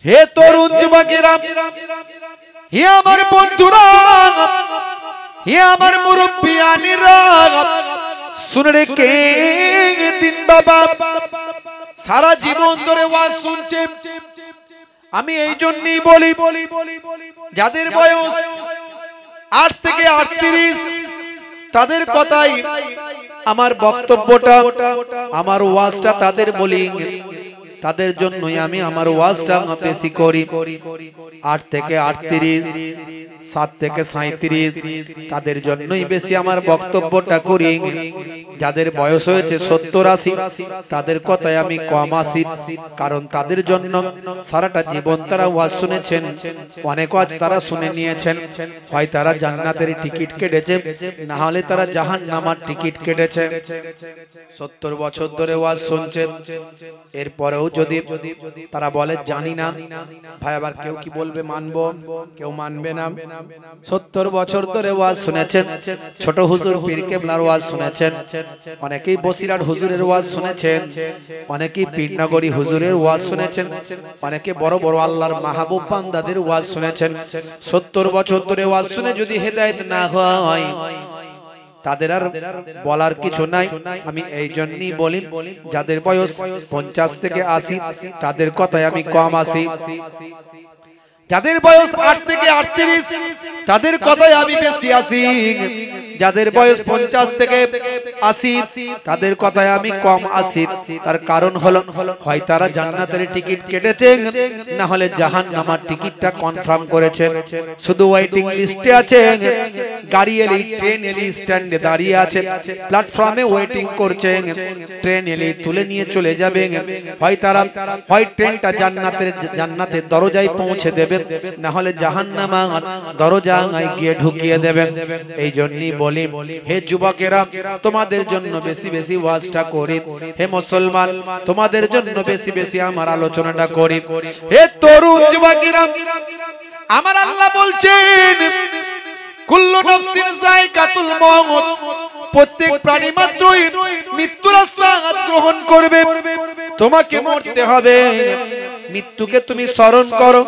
হে তরুণ যুবকেরা, হে আমার বন্ধুরা, হে আমার মুরব্বিয়ানিরা, শুনে রেখে দিন বাবা। সারা জীবন ধরে ওয়াজ শুনছে। আমি এই জন্যই বলি, যাদের বয়স 8 থেকে 38 তাদের কথাই আমার বক্তব্যটা, আমার ওয়াজটা তাদের বলি, তাদের জন্যই আমি আমার ওয়াজটা বেশি করি। 8 থেকে 38, 7 থেকে 37 তাদের জন্যই বেশি আমার বক্তব্যটা করি। যাদের বয়স হয়েছে 70-80 তাদের কথাই আমি কম আসি, কারণ তাদের জন্য সারাটা জীবন তারা ওয়াজ শুনেছেন, অনেক ওয়াজ তারা শুনে নিয়েছেন। হয় তারা জান্নাতের টিকিট কেটেছে, না হলে তারা জাহান্নামের টিকিট কেটেছে। 70 বছর ধরে ওয়াজ শুনছে, এরপরেও যদি তারা বলে জানি না, ভাই আবার কেউ কি বলবে মানবো, কেউ মানবে না। 70 বছর ধরে ওয়াজ শুনেছেন, ছোট হুজুর পীর কেবলার ওয়াজ শুনেছেন, অনেকেই বসিরহাট হুজুরের ওয়াজ শুনেছেন, অনেকেই পীরনগরী হুজুরের ওয়াজ শুনেছেন, অনেকে বড় বড় আল্লাহর মাহবুব বান্দাদের ওয়াজ শুনেছেন। 70 বছর ধরে ওয়াজ শুনে যদি হেদায়েত না হয়, তাদের আর বলার কিছু নাই। আমি এই জন্যই বলি, যাদের বয়স 50 থেকে 80 তাদের কথাই আমি কম আসি। যাদের বয়স 8 থেকে 38 তাদের কথাই আমি বেশি আসি। যাদের বয়স 50 থেকে 80 তাদের কথাই আমি কম আসি। তার কারণ হলো, হয় তারা জান্নাতের টিকিট কেটেছে, না হলে জাহান্নামের টিকিটটা কনফার্ম করেছে। শুধু ওয়েটিং লিস্টে আছে, গাড়ি এলি, ট্রেন এলি, স্ট্যান্ডে দাঁড়িয়ে আছে, প্ল্যাটফর্মে ওয়েটিং করছে, ট্রেন এলি তুলে নিয়ে চলে যাবে। হয় তারা, হয় ট্রেনটা জান্নাতের দরজায় পৌঁছে দেবে, না হলে জাহান্নামের দরজায় গিয়ে ঢুকিয়ে দেবেন। এই জন্যই বলি, হে যুবকেরা, তোমাদের জন্য বেশি বেশি ওয়াজটা করি। হে মুসলমান, তোমাদের জন্য বেশি বেশি আমার আলোচনাটা করি। হে তরুণ যুবকেরা, আমার আল্লাহ বলছেন কুল্লু নাফসিন যায়কাতুল মউত, প্রত্যেক প্রাণী মাত্রই মৃত্যুর স্বাদ গ্রহণ করবে। তোমাকে মরতে হবে, মৃত্যুকে তুমি স্মরণ করো।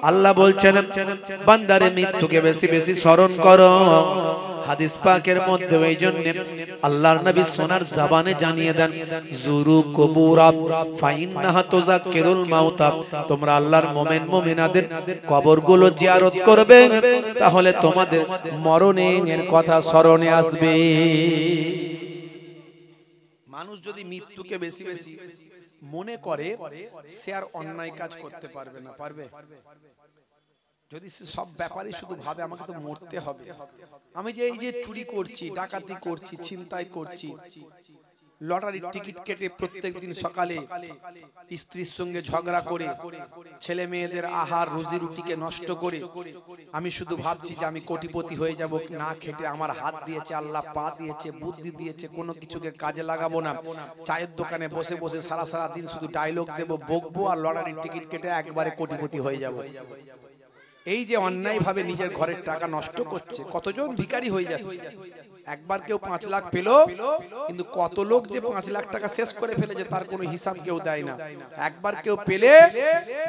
আল্লাহ বলছেন বান্দারে মৃত্যুকে বেশি বেশি স্মরণ করো। হাদিস পাকের মধ্যে এই জন্য আল্লাহর নবী সোনার জবানে জানিয়ে দেন, জুরু কুবুরা ফাইন্নাহা তুযাক্কিরুল মাউতা, তোমরা আল্লাহর মুমিন মুমিনাদের কবরগুলো জিয়ারত করবে, তাহলে তোমাদের মরণের কথা স্মরণে আসবে। মানুষ যদি মৃত্যুকে বেশি বেশি মনে করে, সে আর অন্যায় কাজ করতে পারবে না। পারবে? যদি সে সব ব্যাপারে শুধু ভাবে আমাকে তো মরতে হবে, আমি যে এই যে চুরি করছি, ডাকাতি করছি, ছিনতাই করছি, লটারির টিকিট কেটে প্রত্যেকদিন সকালে স্ত্রীর সঙ্গে ঝগড়া করে, ছেলে মেয়েদের আহার রুজি রুটিকে নষ্ট করে আমি শুধু ভাবছি যে আমি কোটিপতি হয়ে যাব, না খেটে আমার হাত দিয়েছে আল্লাহ, পা দিয়েছে, বুদ্ধি দিয়েছে, কোনো কিছুকে কাজে লাগাবো না, চায়ের দোকানে বসে বসে সারা সারা দিন শুধু ডায়লগ দেব, বকবো, আর লটারির টিকিট কেটে একবারে কোটিপতি হয়ে যাব। এই যে অন্যায় ভাবে নিজের ঘরের টাকা নষ্ট করছে, কতজন ভিখারি হয়ে যাচ্ছে। একবার কেউ 5 লাখ পেল, কিন্তু কত লোক যে 5 লাখ টাকা শেষ করে ফেলেছে তার কোনো হিসাব কেউ দেয় না। একবার কেউ পেলে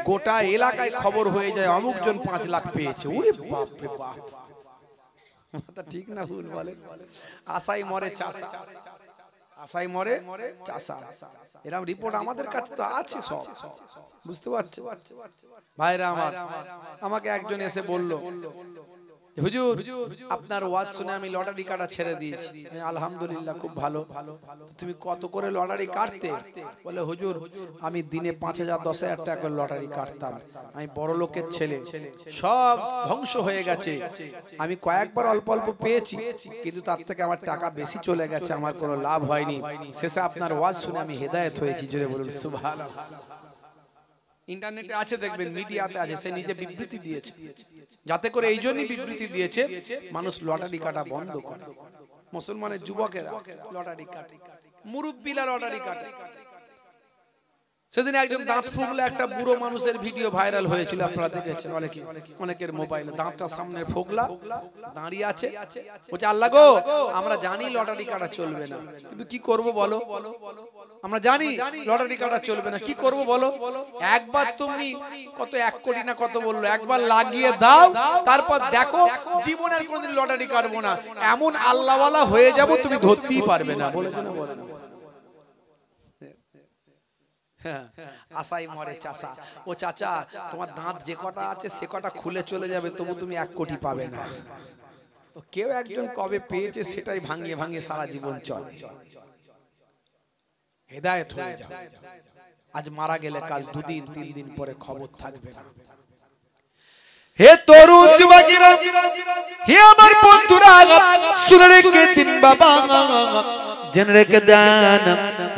গোটা এলাকায় খবর হয়ে যায় অমুক জন 5 লাখ পেয়েছে। ওরে বাপ রে বাপ, কথা ঠিক না ভুল বলে? আশাই মরে চাষা, আশাই মরে চাষা, এরকম রিপোর্ট আমাদের কাছে তো আছে সব। বুঝতে পারছো ভাইরা আমার? আমাকে একজন এসে বলল, হুজুর আপনার ওয়াজ শুনে আমি লটারি কাটা ছেড়ে দিয়েছি। আলহামদুলিল্লাহ, খুব ভালো। তুমি কত করে লটারি কাটতে? বলে হুজুর আমি দিনে 5,000 10,000 টাকা করে লটারি কাটতাম, আমি বড় লোকের ছেলে, সব ধ্বংস হয়ে গেছে। আমি কয়েকবার অল্প অল্প পেয়েছি, কিন্তু তার থেকে আমার টাকা বেশি চলে গেছে, আমার কোনো লাভ হয়নি। শেষে আপনার ওয়াজ শুনে আমি হেদায়েত হয়েছি। জোরে বলুন সুবহানাল্লাহ। ইন্টারনেটে আছে, দেখবেন, মিডিয়াতে আছে, সে নিজে বিবৃতি দিয়েছে। যাতে করে এই জন্যই বিবৃতি দিয়েছে মানুষ লটারি কাটা বন্ধ করে। মুসলমানের যুবকেরা লটারি কাটে, মুরব্বিরা লটারি কাটে। সেদিন একজন দাঁত ফুগলে একটা বুড়ো মানুষের ভিডিও ভাইরাল হয়েছিল, আপনারা দেখেছেন অনেকের মোবাইলে। দাঁতটা সামনে ফুগলা দাঁড়িয়ে আছে, বলছে আল্লাহ গো আমরা জানি লটারি কাটা চলবে না, কিন্তু কি করব বলো, আমরা জানি লটারি কাটা চলবে না, কি করব বলো, একবার তুমি কত 1 কোটি না কত বললো, একবার লাগিয়ে দাও, তারপর দেখো জীবনের কোনদিন লটারি কাটবো না, এমন আল্লাহওয়ালা হয়ে যাব তুমি ধরতেই পারবে না। বলেছে না বলেন? আশাই মরে চাচা, ও চাচা তোমার দাঁত যে কটা আছে সে কটা খুলে চলে যাবে, তবু তুমি 1 কোটি পাবে না। কেউ একজন কবে পেয়েছে সেটাই ভাঙিয়ে ভাঙিয়ে সারা জীবন চলে। হেদায়েত হয়ে যাও, আজ মারা গেলে কাল 2 দিন 3 দিন পরে খবর থাকবে না। হে তরুণ যুবকেরা, হে আমার বন্ধুরা, শুনে রেখে দিন বাবা, জেনে রেখে দেন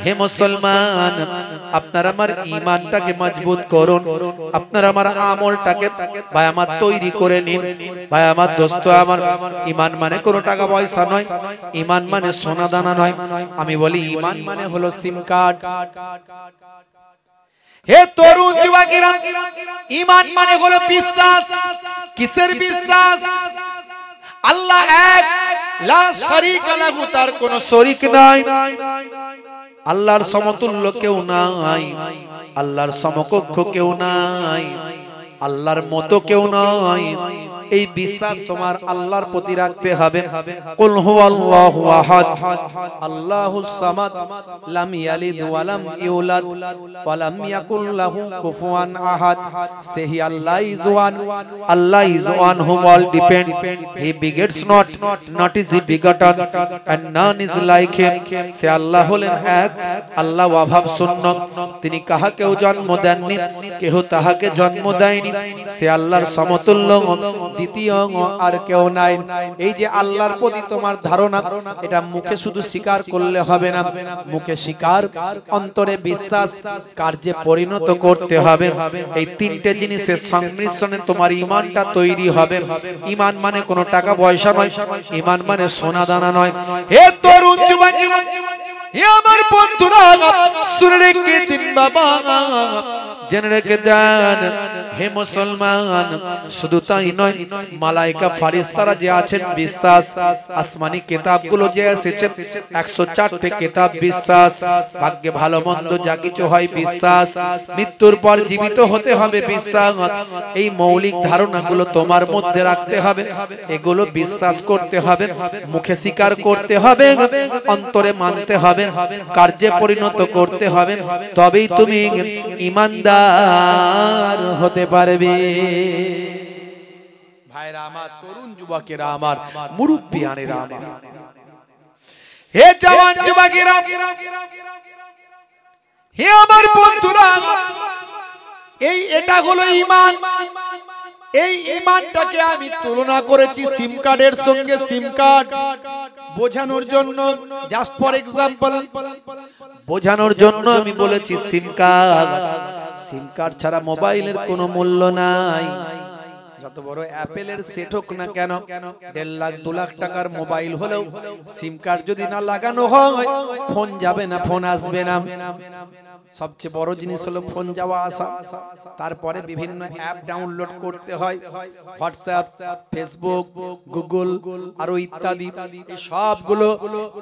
হে মুসলমান, আপনার আমার ঈমানটাকে মজবুত করুন, আপনার আমার আমলটাকে ভাই আমার তৈরি করে নিন। ভাই আমার দোস্ত আমার, ঈমান মানে কোনো টাকা পয়সা নয়, ঈমান মানে সোনা দানা নয়। আমি বলি ঈমান মানে হলো সিম কার্ড। হে তরুণ যুবকেরা, ঈমান মানে হলো বিশ্বাস। কিসের বিশ্বাস? আল্লাহ এক, লা শারীকা লাহু, তার কোনো শরীক নাই, আল্লাহর সমতুল্য কেউ নাই, আল্লাহর সমকক্ষ কেউ নাই, আল্লাহর মতো কেউ নাই। এই বিশ্বাস তোমার আল্লাহর প্রতি রাখতে হবে। কুল হুয়াল্লাহু আহাদ, আল্লাহুস সামাদ, লাম ইয়ালিদ ওয়া লাম ইউলাদ ওয়া লাম ইয়াকুল লাহু কুফুয়ান আহাদ। সেই Allah is one, Allah is one whom all depend, he begets not, not is he begotten, and none is like him। সে আল্লাহ হলেন এক, আল্লাহ অভাব শূন্য, তিনি কাহাকেও জন্ম দেননি, কেহ তাহাকে জন্ম দেয়নি, সে আল্লাহর সমতুল্য, দ্বিতীয় আর কেউ নাই। এই যে আল্লাহর প্রতি তোমার ধারণা, এটা মুখে শুধু স্বীকার করলে হবে না, মুখে স্বীকার, অন্তরে বিশ্বাস, কার্যে পরিণত করতে হবে। এই 3টে জিনিসের সংমিশ্রণে তোমার ঈমানটা তৈরি হবে। ঈমান মানে কোনো টাকা পয়সা নয়, ঈমান মানে সোনা দানা নয়। হে তরুণ যুবকেরা, হে আমার বন্ধুরা, শুনে রেখে দিন বাবা, জেনে রেখে দেন হে মুসলমান, শুধু তাই নয়, মালায়েকা ফারিস্তারা যে আছেন বিশ্বাস, আসমানি কিতাবগুলো যে এসেছে 104টে কিতাব বিশ্বাস, ভাগ্যে ভালো মন্দ যা কিছু হয় বিশ্বাস, মৃত্যুর পর জীবিত হতে হবে বিশ্বাস। এই মৌলিক ধারণাগুলো তোমার মধ্যে রাখতে হবে, এগুলো বিশ্বাস করতে হবে, মুখে স্বীকার করতে হবে, অন্তরে মানতে হবে, কার্যে পরিণত করতে হবে, তবেই তুমি ঈমানদার হতে পারবে। ভাইরা আমার, তরুণ যুবকেরা আমার, মুরব্বিয়ানেরা আমার, হে জওয়ান যুবকেরা, হে আমার বন্ধুরা, এটা হলো ঈমান। এই ঈমানটাকে আমি তুলনা করেছি সিম কার্ডের সঙ্গে। সিম কার্ড বোঝানোর জন্য, জাস্ট ফর এক্সাম্পল বোঝানোর জন্য আমি বলেছি সিম কার্ড। সিম কার্ড ছাড়া মোবাইলের কোনো মূল্য নাই। যত বড় অ্যাপেলের সেট হোক না কেন, 1.5 লাখ 2 লাখ টাকার মোবাইল হলেও সিম কার্ড যদি না লাগানো হয়, ফোন যাবে না, ফোন আসবে না। সবচেয়ে বড় জিনিস হলো ফোন যাওয়া আসা। তারপরে বিভিন্ন অ্যাপ ডাউনলোড করতে হয়, হোয়াটসঅ্যাপ, ফেসবুক, গুগল আরো ইত্যাদি। সবগুলো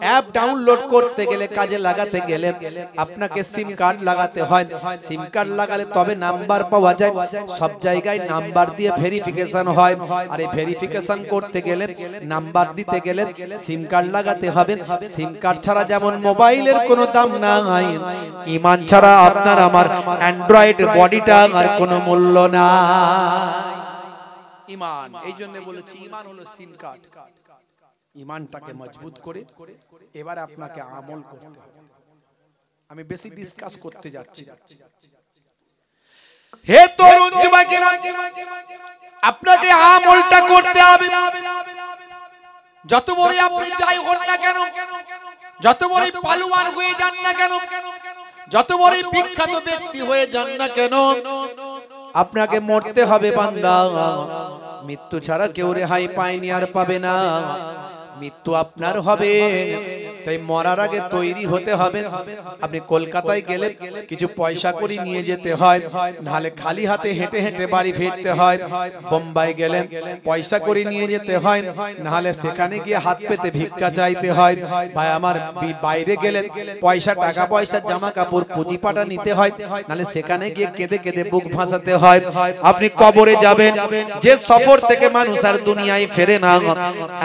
অ্যাপ ডাউনলোড করতে গেলে, কাজে লাগাতে গেলে আপনাকে সিম কার্ড লাগাতে হয়। সিম কার্ড লাগালে তবে নাম্বার পাওয়া যায়। সব জায়গায় নাম্বার দিয়ে ভেরিফিকেশন হয়, আর এই ভেরিফিকেশন করতে গেলে, নাম্বার দিতে গেলে সিম কার্ড লাগাতে হবে। সিম কার্ড ছাড়া যেমন মোবাইলের কোনো দাম নাই, ঈমান ছাড়া আপনার আমার অ্যান্ড্রয়েড বডিটা আর কোনো মূল্য নাই। ঈমান, এই জন্য বলেছি ঈমান হলো সিম কার্ড। ঈমানটাকে মজবুত করে এবার আপনাকে আমল করতে হবে। আমি বেশি ডিসকাস করতে যাচ্ছি না। হে তরুণ যুবকেরা, আপনাকে আমলটা করতে হবে। যত বড় আপনি যাই হন না কেন, যত বড় পালুয়ান হয়ে যান না কেন, যত বড় বিখ্যাত ব্যক্তি হয়ে যান না কেন, আপনাকে মরতে হবে বান্দা। মৃত্যু ছাড়া কেউ রেহাই পায়নি আর পাবে না। মৃত্যু আপনার হবে, তাই মরার আগে তৈরি হতে হবে। আপনি কলকাতায় গেলে কিছু পয়সা করে নিয়ে যেতে হয়, নাহলে খালি হাতে হেঁটে হেঁটে বাড়ি ফিরতে হয়। বোম্বাই গেলে পয়সা করে নিয়ে যেতে হয়, নাহলে সেখানে গিয়ে হাত পেতে ভিক্ষা চাইতে হয়। ভাই আমার বাইরে গেলে পয়সা, টাকা পয়সা, জামা কাপড়, পুঁজিপাটা নিতে হয়, নাহলে সেখানে গিয়ে কেঁদে কেঁদে বুক ভাসাতে হয়। আপনি কবরে যাবেন, যে সফর থেকে মানুষ আর দুনিয়ায় ফেরে না,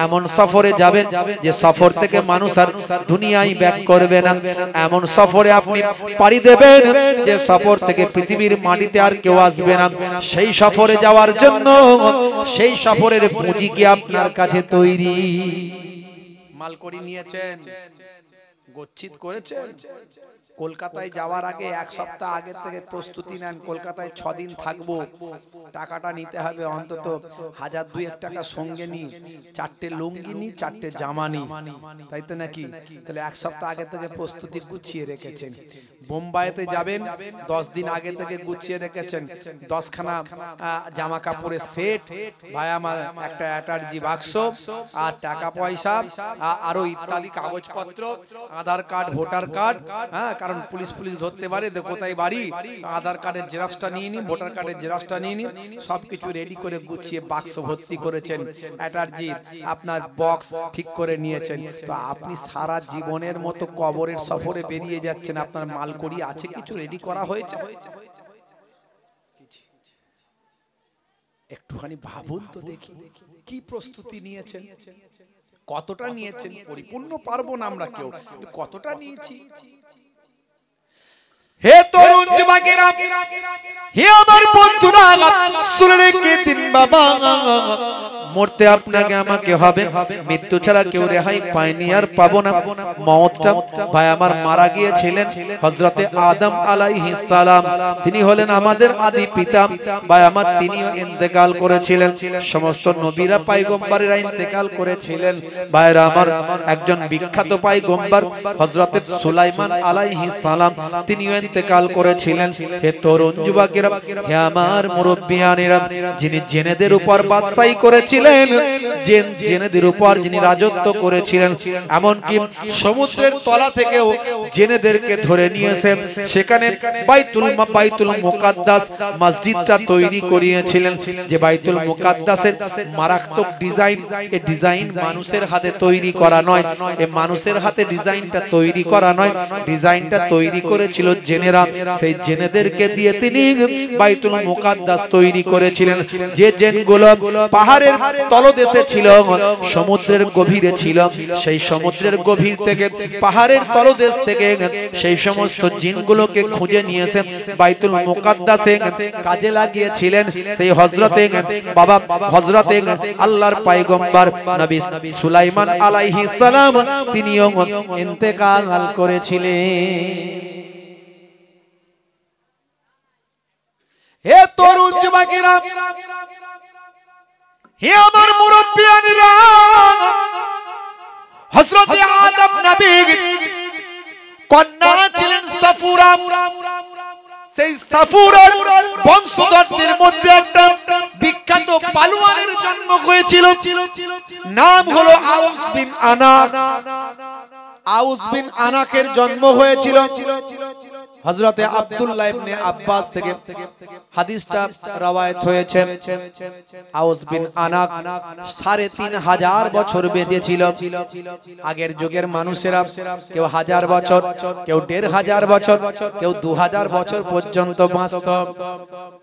এমন সফরে যাবেন যে সফর থেকে মানুষ আর দুনিয়ায় ব্যাক করবে না। এমন সফরে আপনি পাড়ি দেবেন যে সফর থেকে পৃথিবীর মাটিতে আর কেউ আসবে না। সেই সফরে যাওয়ার জন্য সেই সফরের পুঁজি কি আপনার কাছে তৈরি? মাল করে নিয়েছেন, গচ্ছিত করেছেন। কলকাতায় যাওয়ার আগে এক সপ্তাহ আগে থেকে প্রস্তুতি নেন। কলকাতায় 6 দিন থাকবো, টাকাটা নিতে হবে অন্তত 1000-2000 টাকা সঙ্গে নি, 4টে লুঙ্গি নি, 4টে জামা নি, তাই তো নাকি? তাহলে এক সপ্তাহ আগে থেকে প্রস্তুতি গুছিয়ে রেখেছেন। বোম্বাইতে যাবেন, 10 দিন আগে থেকে গুছিয়ে রেখেছেন 10খানা জামা কাপড়ের সেট, ভাই আমার একটা অ্যাটার্জি বাক্স, আর টাকা পয়সা, আরো ইত্যাদি কাগজপত্র, আধার কার্ড, ভোটার কার্ড, হ্যাঁ, কারণ পুলিশ ধরতে পারে কোথায় বাড়ি, আধার কার্ডের জেরক্সটা নিয়ে নি, ভোটার কার্ডের জেরক্সটা নিয়ে নি, সবকিছু রেডি করে গুছিয়ে বাক্স ভর্তি করেছেন। অ্যাটার্জি আপনার বক্স ঠিক করে নিয়েছেন। তো আপনি সারা জীবনের মতো কবরের সফরে বেরিয়ে যাচ্ছেন, আপনার মালকড়ি আছে, কিছু রেডি করা হয়েছে? একটুখানি ভাবুন তো দেখি, কি প্রস্তুতি নিয়েছেন, কতটা নিয়েছেন? পরিপূর্ণ পারবো না আমরা কেউ, কতটা নিয়েছি? হে তরুণ যুবকেরা, হে আমার বন্ধুরা, শুনে রেখে দিন বাবা, মরতে আপনাকে আমাকে হবে, মৃত্যু ছাড়া কেউ রেহাই পায়নি আর পাবো না। মওতটা ভাই আমার মারা গিয়েছিলেন হযরতে আদম আলাইহিস সালাম, তিনি হলেন আমাদের আদি পিতা। ভাই আমার তিনিও ইন্তেকাল করেছিলেন, সমস্ত নবীরা পয়গম্বরেরা ইন্তেকাল করেছিলেন। ভাইরা আমার একজন বিখ্যাত পয়গম্বর হযরতে সুলাইমান আলাইহিস সালাম, তিনিও ইন্তেকাল করেছিলেন। হে তরুণ যুবকেরা, হে আমার মুরব্বিয়ানেরা, যিনি জেনেদের উপর বাদশাহী করেছিলেন, জেনেদের উপর যিনি রাজত্ব করেছিলেন, এমনকি সমুদ্রের তলা থেকেও জেনেদেরকে ধরে নিয়েছেন, সেখানে বাইতুল মুকাদ্দাস মসজিদটা তৈরি করিয়েছিলেন। যে বাইতুল মুকাদ্দাসের মারাত্মক ডিজাইন, এই ডিজাইন মানুষের হাতে তৈরি করা নয়, এই মানুষের হাতে ডিজাইনটা তৈরি করা নয়, ডিজাইনটা তৈরি করেছিল জেনেরা। সেই জেনেদেরকে দিয়ে তিনি বাইতুল মুকাদ্দাস তৈরি করেছিলেন। যে জেনগুলো পাহাড়ের তলদেশে ছিল, সমুদ্রের গভীরে ছিল, সেই সমুদ্রের গভীর থেকে, পাহাড়ের তলদেশ থেকে সেই সমস্ত জিনগুলোকে খুঁজে নিয়েছে বাইতুল মুকাদ্দাসে কাজে লাগিয়েছিলেন। সেই হযরতে বাবা হযরতে আল্লাহর পয়গম্বর নবী সুলাইমান আলাইহিস সালাম, তিনিও ইন্তেকাল করেছিলেন। হে তরুণ যুবকেরা, হে আমার মুরব্বিয়ানেরা, হযরতে আদম নবীর কন্যা ছিলেন সাফুরা। সেই সাফুরার বংশধরদের মধ্যে একটা বিখ্যাত পালোয়ানের জন্ম হয়েছিল, নাম হলো আউস বিন আনাক। আউস বিন আনাকের জন্ম হয়েছিল হযরতে আব্দুল্লাহ ইবনে আব্বাস থেকে হাদিসটা রওয়ায়াত হয়েছে। আউস বিন আনাক 3500 বছর বেঁচে ছিল। আগের যুগের মানুষেরা কেউ 1000 বছর, কেউ 1500 বছর, কেউ 2000 বছর পর্যন্ত বাঁচত।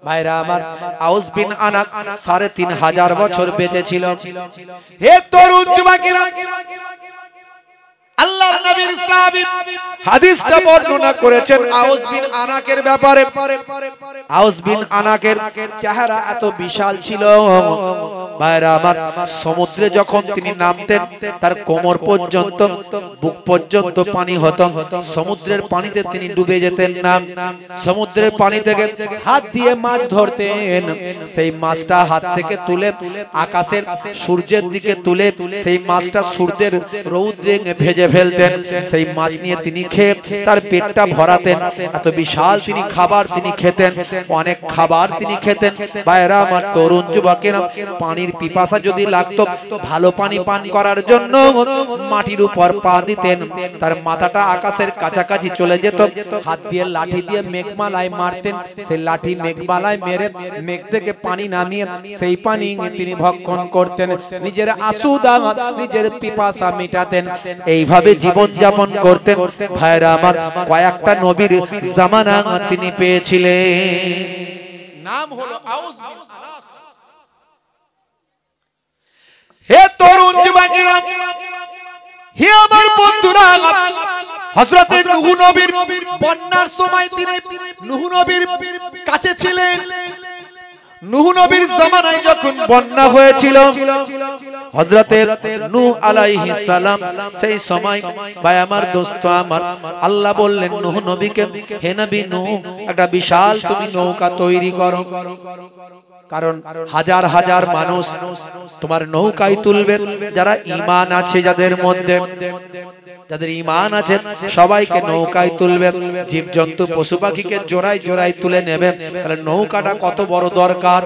ভাইরা আমার, আউস বিন আনাক 3500 বছর বেঁচে ছিল। হে তরুণ যুবকেরা, আল্লাহর নবীর সাহাবী হাদিসটা বর্ণনা করেছেন আউস বিন আনাকের ব্যাপারে। আউস বিন আনাকের চেহারা এত বিশাল ছিল, ভাইরা আমার, সমুদ্রে যখন তিনি নামতেন তার কোমর পর্যন্ত, বুক পর্যন্ত পানি হতো। সমুদ্রের পানিতে তিনি ডুবে যেতেন না। সমুদ্রের পানি থেকে হাত দিয়ে মাছ ধরতেন, সেই মাছটা হাত থেকে তুলে আকাশের সূর্যের দিকে তুলে সেই মাছটা সূর্যের রৌদ্রে ভেজে ফেলতেন, সেই মাছ নিয়ে তিনি খেয়ে তার পেটটা ভরাতেন। এত বিশাল তিনি খাবার তিনি খেতেন, অনেক খাবার তিনি খেতেন। ভাইরা আমার, তরুণ যুবকেরা, পানির পিপাসা যদি লাগতো, ভালো পানি পান করার জন্য মাটির উপর পা দিতেন, তার মাথাটা আকাশের কাছাকাছি চলে যেত, হাত দিয়ে লাঠি দিয়ে মেঘমালায় মারতেন, সেই লাঠি মেঘমালায় মেরে মেঘ থেকে পানি নামিয়ে সেই পানি তিনি ভক্ষণ করতেন, নিজের আসুদা নিজের পিপাসা মেটাতেন। এইভাবে জীবন যাপন করতেন। ভাইরা আমার, কয়েকটা নবীর জামানা তিনি পেয়েছিলেন। নাম হলো আউস বিন আনাক। হে তরুণ যুবকেরা, হে আমার বন্ধুরা, হযরত নূহ নবীর বন্যার সময় তিনি নূহ নবীর কাছে ছিলেন। নূহ নবীর জামানায় যখন বন্যা হয়েছিল, হযরত নূহ আলাইহিস সালাম, সেই সময় ভাই আমার, দোস্ত আমার, আল্লাহ বললেন নূহ নবীকে, হে নবী নূহ, একটা বিশাল তুমি নৌকা তৈরি করো, কারণ হাজার হাজার মানুষ তোমার নৌকায় তুলবে, যারা ঈমান আছে, যাদের মধ্যে যাদের ঈমান আছে সবাইকে নৌকায় তুলবে, জীবজন্তু পশু পাখিকে জোড়ায় জোড়ায় তুলে নেবে। তাহলে নৌকাটা কত বড় দরকার,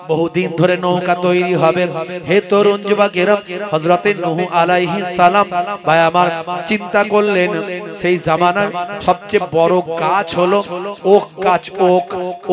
বহুদিন ধরে নৌকা তৈরি হবে। হে তরুণ যুবকেরা, হযরত নূহ আলাইহিস সালাম ভাই আমার চিন্তা করলেন, সেই জামানার সবচেয়ে বড় গাছ হলো ওক গাছ।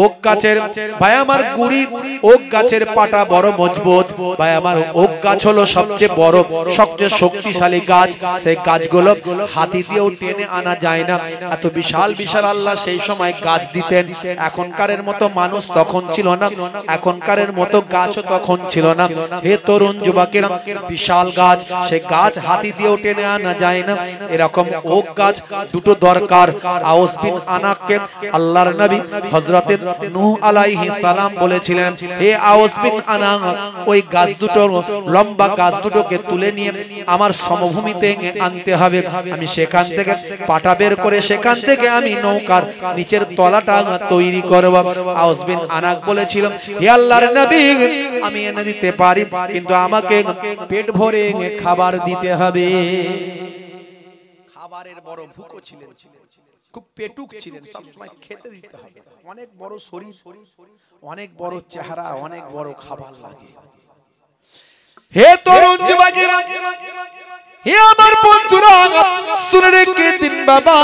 ওক গাছের ভাই আমার গুড়ি, ওক গাছের পাতা বড় মজবুত। ভাই আমার, ওক গাছ হলো সবচেয়ে বড়, সবচেয়ে শক্তিশালী গাছ। সেই গাছগুলো হাতি দিয়েও টেনে আনা যায় না, এত বিশাল বিশাল আল্লাহ সেই সময় গাছ দিতেন। এখনকারের মতো মানুষ তখন ছিল না, এখনকারের মতো গাছও তখন ছিল না। হে তরুণ যুবকেরা, বিশাল গাছ, সেই গাছ হাতি দিয়েও টেনে আনা যায় না। এরকম ওক গাছ দুটো দরকার। আউস বিন আনাককে আল্লাহর নবী হযরত নূহ আলাইহিস সালাম বলেছিলেন, হে আউস বিন আনাক, ওই গাছ দুটো, লম্বা গাছ দুটোকে তুলে নিয়ে আমার সমভূমিতে আনতে হবে। আমি সেখান থেকে পাটা বের করে সেখান থেকে আমি নৌকার নিচের তলাটা তৈরি করব। আউস বিন আনাক বলেছিল, হে আল্লাহর নবী, আমি এনে দিতে পারি, কিন্তু আমাকে পেট ভরে খাবার দিতে হবে। খাবারের বড় ভুকো ছিলেন, খুব পেটুক ছিলেন, সব সময় খেতে দিতে হবে। অনেক বড় শরীর, অনেক বড় চেহারা, অনেক বড় খাবার লাগে। হে তরুণ যুবকেরা, হে আমার বন্ধুরা, শুনে রেখে দিন বাবা,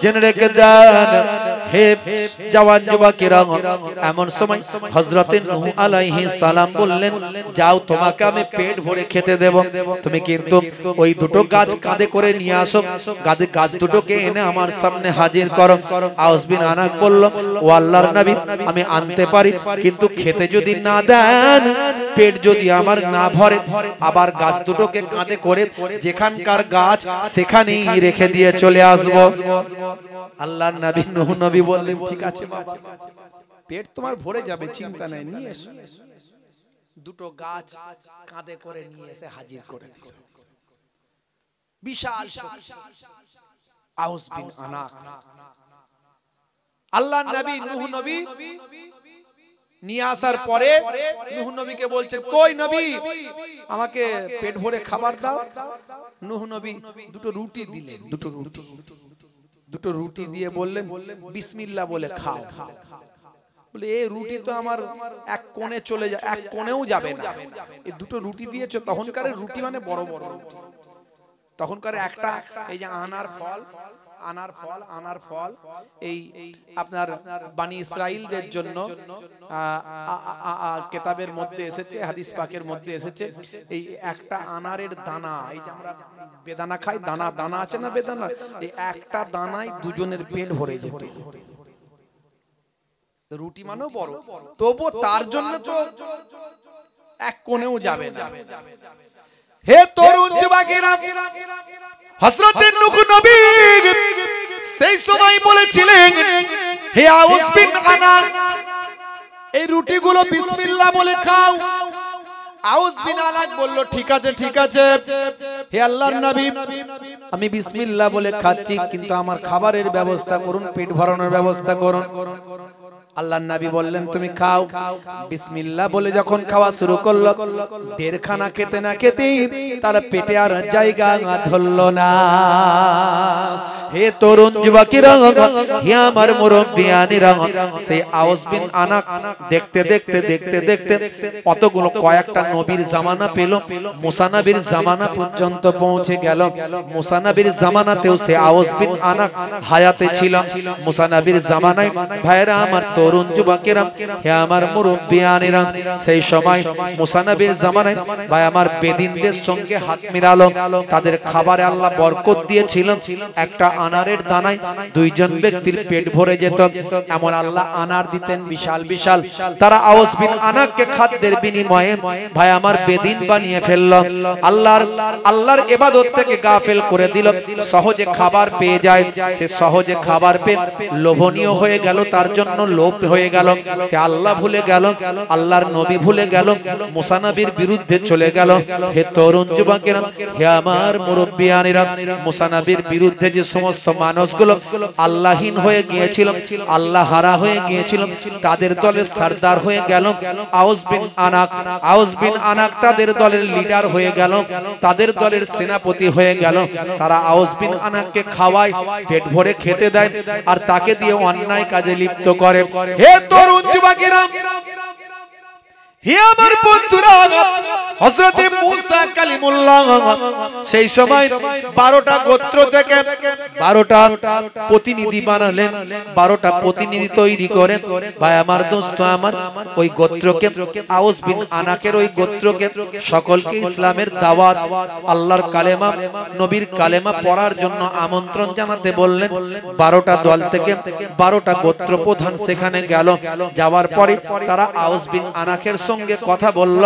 জেনে রেখে দেন। হে জওয়ান যুবকেরা, এমন সময় হযরত নূহ আলাইহিস সালাম বললেন, যাও, তোমাকে আমি পেট ভরে খেতে দেব, তুমি কিন্তু ওই দুটো গাছ কাঁধে করে নিয়ে আসো, গাছ দুটোকে এনে আমার সামনে হাজির করো। আউস বিন আনাক বলল, ও আল্লাহর নবী, আমি আনতে পারি, কিন্তু খেতে যদি না দেন, পেট যদি আমার না ভরে, আবার গাছ দুটোকে কাঁধে করে যেখানকার গাছ সেখানেই রেখে দিয়ে চলে আসব। আল্লাহর নবী নূহ নবী বললেন, ঠিক আছে বাবা, পেট তোমার ভরে যাবে, চিন্তা নাই, নিয়ে এসো। দুটো গাছ কাঁধে করে নিয়ে এসে হাজির করে দিল। বিশাল আউস বিন আনাক, আল্লাহর নবী নূহ নবী নিয়ে আসার পরে নূহ নবীকে বলছে, কই নবী, আমাকে পেট ভরে খাবার দাও। নূহ নবী দুটো রুটি দিলেন, দুটো রুটি দিয়ে বললেন, বিসমিল্লাহ বলে খাও। বলে, এই রুটি তো আমার এক কোণে চলে যায়, এক কোণেও যাবে না, এই দুটো রুটি দিয়েছো। তখনকার রুটি মানে বড় বড়, তখনকার একটা এই যে আনার ফল এই আপনার বানি ইসরাইলদের জন্য কিতাবের মধ্যে এসেছে, হাদিস পাকের মধ্যে এসেছে, এই একটা আনারের দানা, এই যে আমরা বেদানা খাই, দানা আছে না বেদানা, এই একটা দানায় দুজনের পেট ভরে যেত। রুটি মানেও বড়, তবু তার জন্য তো এক কোণেও যাবে না। হে তরুণ যুবকেরা, হযরত নূহ নবী সেই সময় বলেছিলেন, হে আউস বিন আনাক, এই রুটিগুলো বিসমিল্লাহ বলে খাও। আউস বিন আনাক বলল, ঠিক আছে ঠিক আছে, হে আল্লাহর নবী, আমি বিসমিল্লাহ বলে খাচ্ছি, কিন্তু আমার খাবারের ব্যবস্থা করুন, পেট ভরানোর ব্যবস্থা করুন। আল্লাহর নবী বললেন তুমি খাও। বিসমিল্লাহ বলে যখন খাওয়া শুরু করলো, দেড়খানা খেতে না খেতেই তার পেটে আর জায়গা ধরলো না। হে তরুণ যুবকেরা, হে আমার মুরব্বিয়ানিরা, সেই আওস বিন আনাক দেখতে দেখতে দেখতে দেখতে কতগুলো কয়েকটা নবীর জামানা পেল, মুসা নবীর জামানা পর্যন্ত পৌঁছে গেল। মুসা নবীর জামানাতেও সে আওস বিন আনাক হায়াতে ছিল। মুসা নবীর জামানায় ভাইরা আমার তরুণ যুবকেরা, হে আমার মুরব্বিয়ানিরা, সেই সময় মুসা নবীর জামানায় ভাই আমার বেদিনদের সঙ্গে হাত মিলালো। তাদের খাবারে আল্লাহ বরকত দিয়েছিল। একটা আনারের দানায় দুইজন ব্যক্তির পেট ভরে যেত, এমন আল্লাহ আনার দিতেন বিশাল বিশাল। তারা আওস বিন আনাককে খাদ্যের বিনিময়ে ভাই আমার বেদিন বানিয়ে ফেলল। আল্লাহর ইবাদত থেকে গাফেল করে দিল। সহজে খাবার পেয়ে যায়, সে সহজে খাবার পেয়ে লোভনীয় হয়ে গেল, তার জন্য লোভ হয়ে গেল। সে আল্লাহ ভুলে গেল, আল্লাহর নবী ভুলে গেল, মুসা নবীর বিরুদ্ধে চলে গেল। হে তরুণ যুবকেরা, হে আমার মুরব্বিয়ানিরা, মুসা নবীর বিরুদ্ধে যে সমস্ত মানুষগুলো আল্লাহহীন হয়ে গিয়েছিল, আল্লাহ হারা হয়ে গিয়েছিল, তাদের দলের সরদার হয়ে গেল আওস বিন আনাক। আওস বিন আনাক তাদের দলের লিডার হয়ে গেল, তাদের দলের সেনাপতি হয়ে গেল। তারা আওস বিন আনাককে খাওয়ায়, পেট ভরে খেতে দেয়, আর তাকে দিয়ে অন্যায় কাজে লিপ্ত করে। হে তরুণ যুবকেরা, হে আমার বন্ধুরা, হযরত মুসা কালিমুল্লাহ সেই সময় 12টা গোত্র থেকে 12টা প্রতিনিধি বানালেন। 12টা প্রতিনিধি তৈরি করে ভাই আমার দোস্ত আমার ওই গোত্রকে, আওস বিন আনাকের ওই গোত্রকে সকলকে ইসলামের দাওয়াত, আল্লাহর কালেমা, নবীর কালেমা পড়ার জন্য আমন্ত্রণ জানাতে বললেন। 12টা দল থেকে 12টা গোত্র প্রধান সেখানে গেল। যাওয়ার পরে তারা আওস বিন আনাকের সঙ্গে কথা বলল।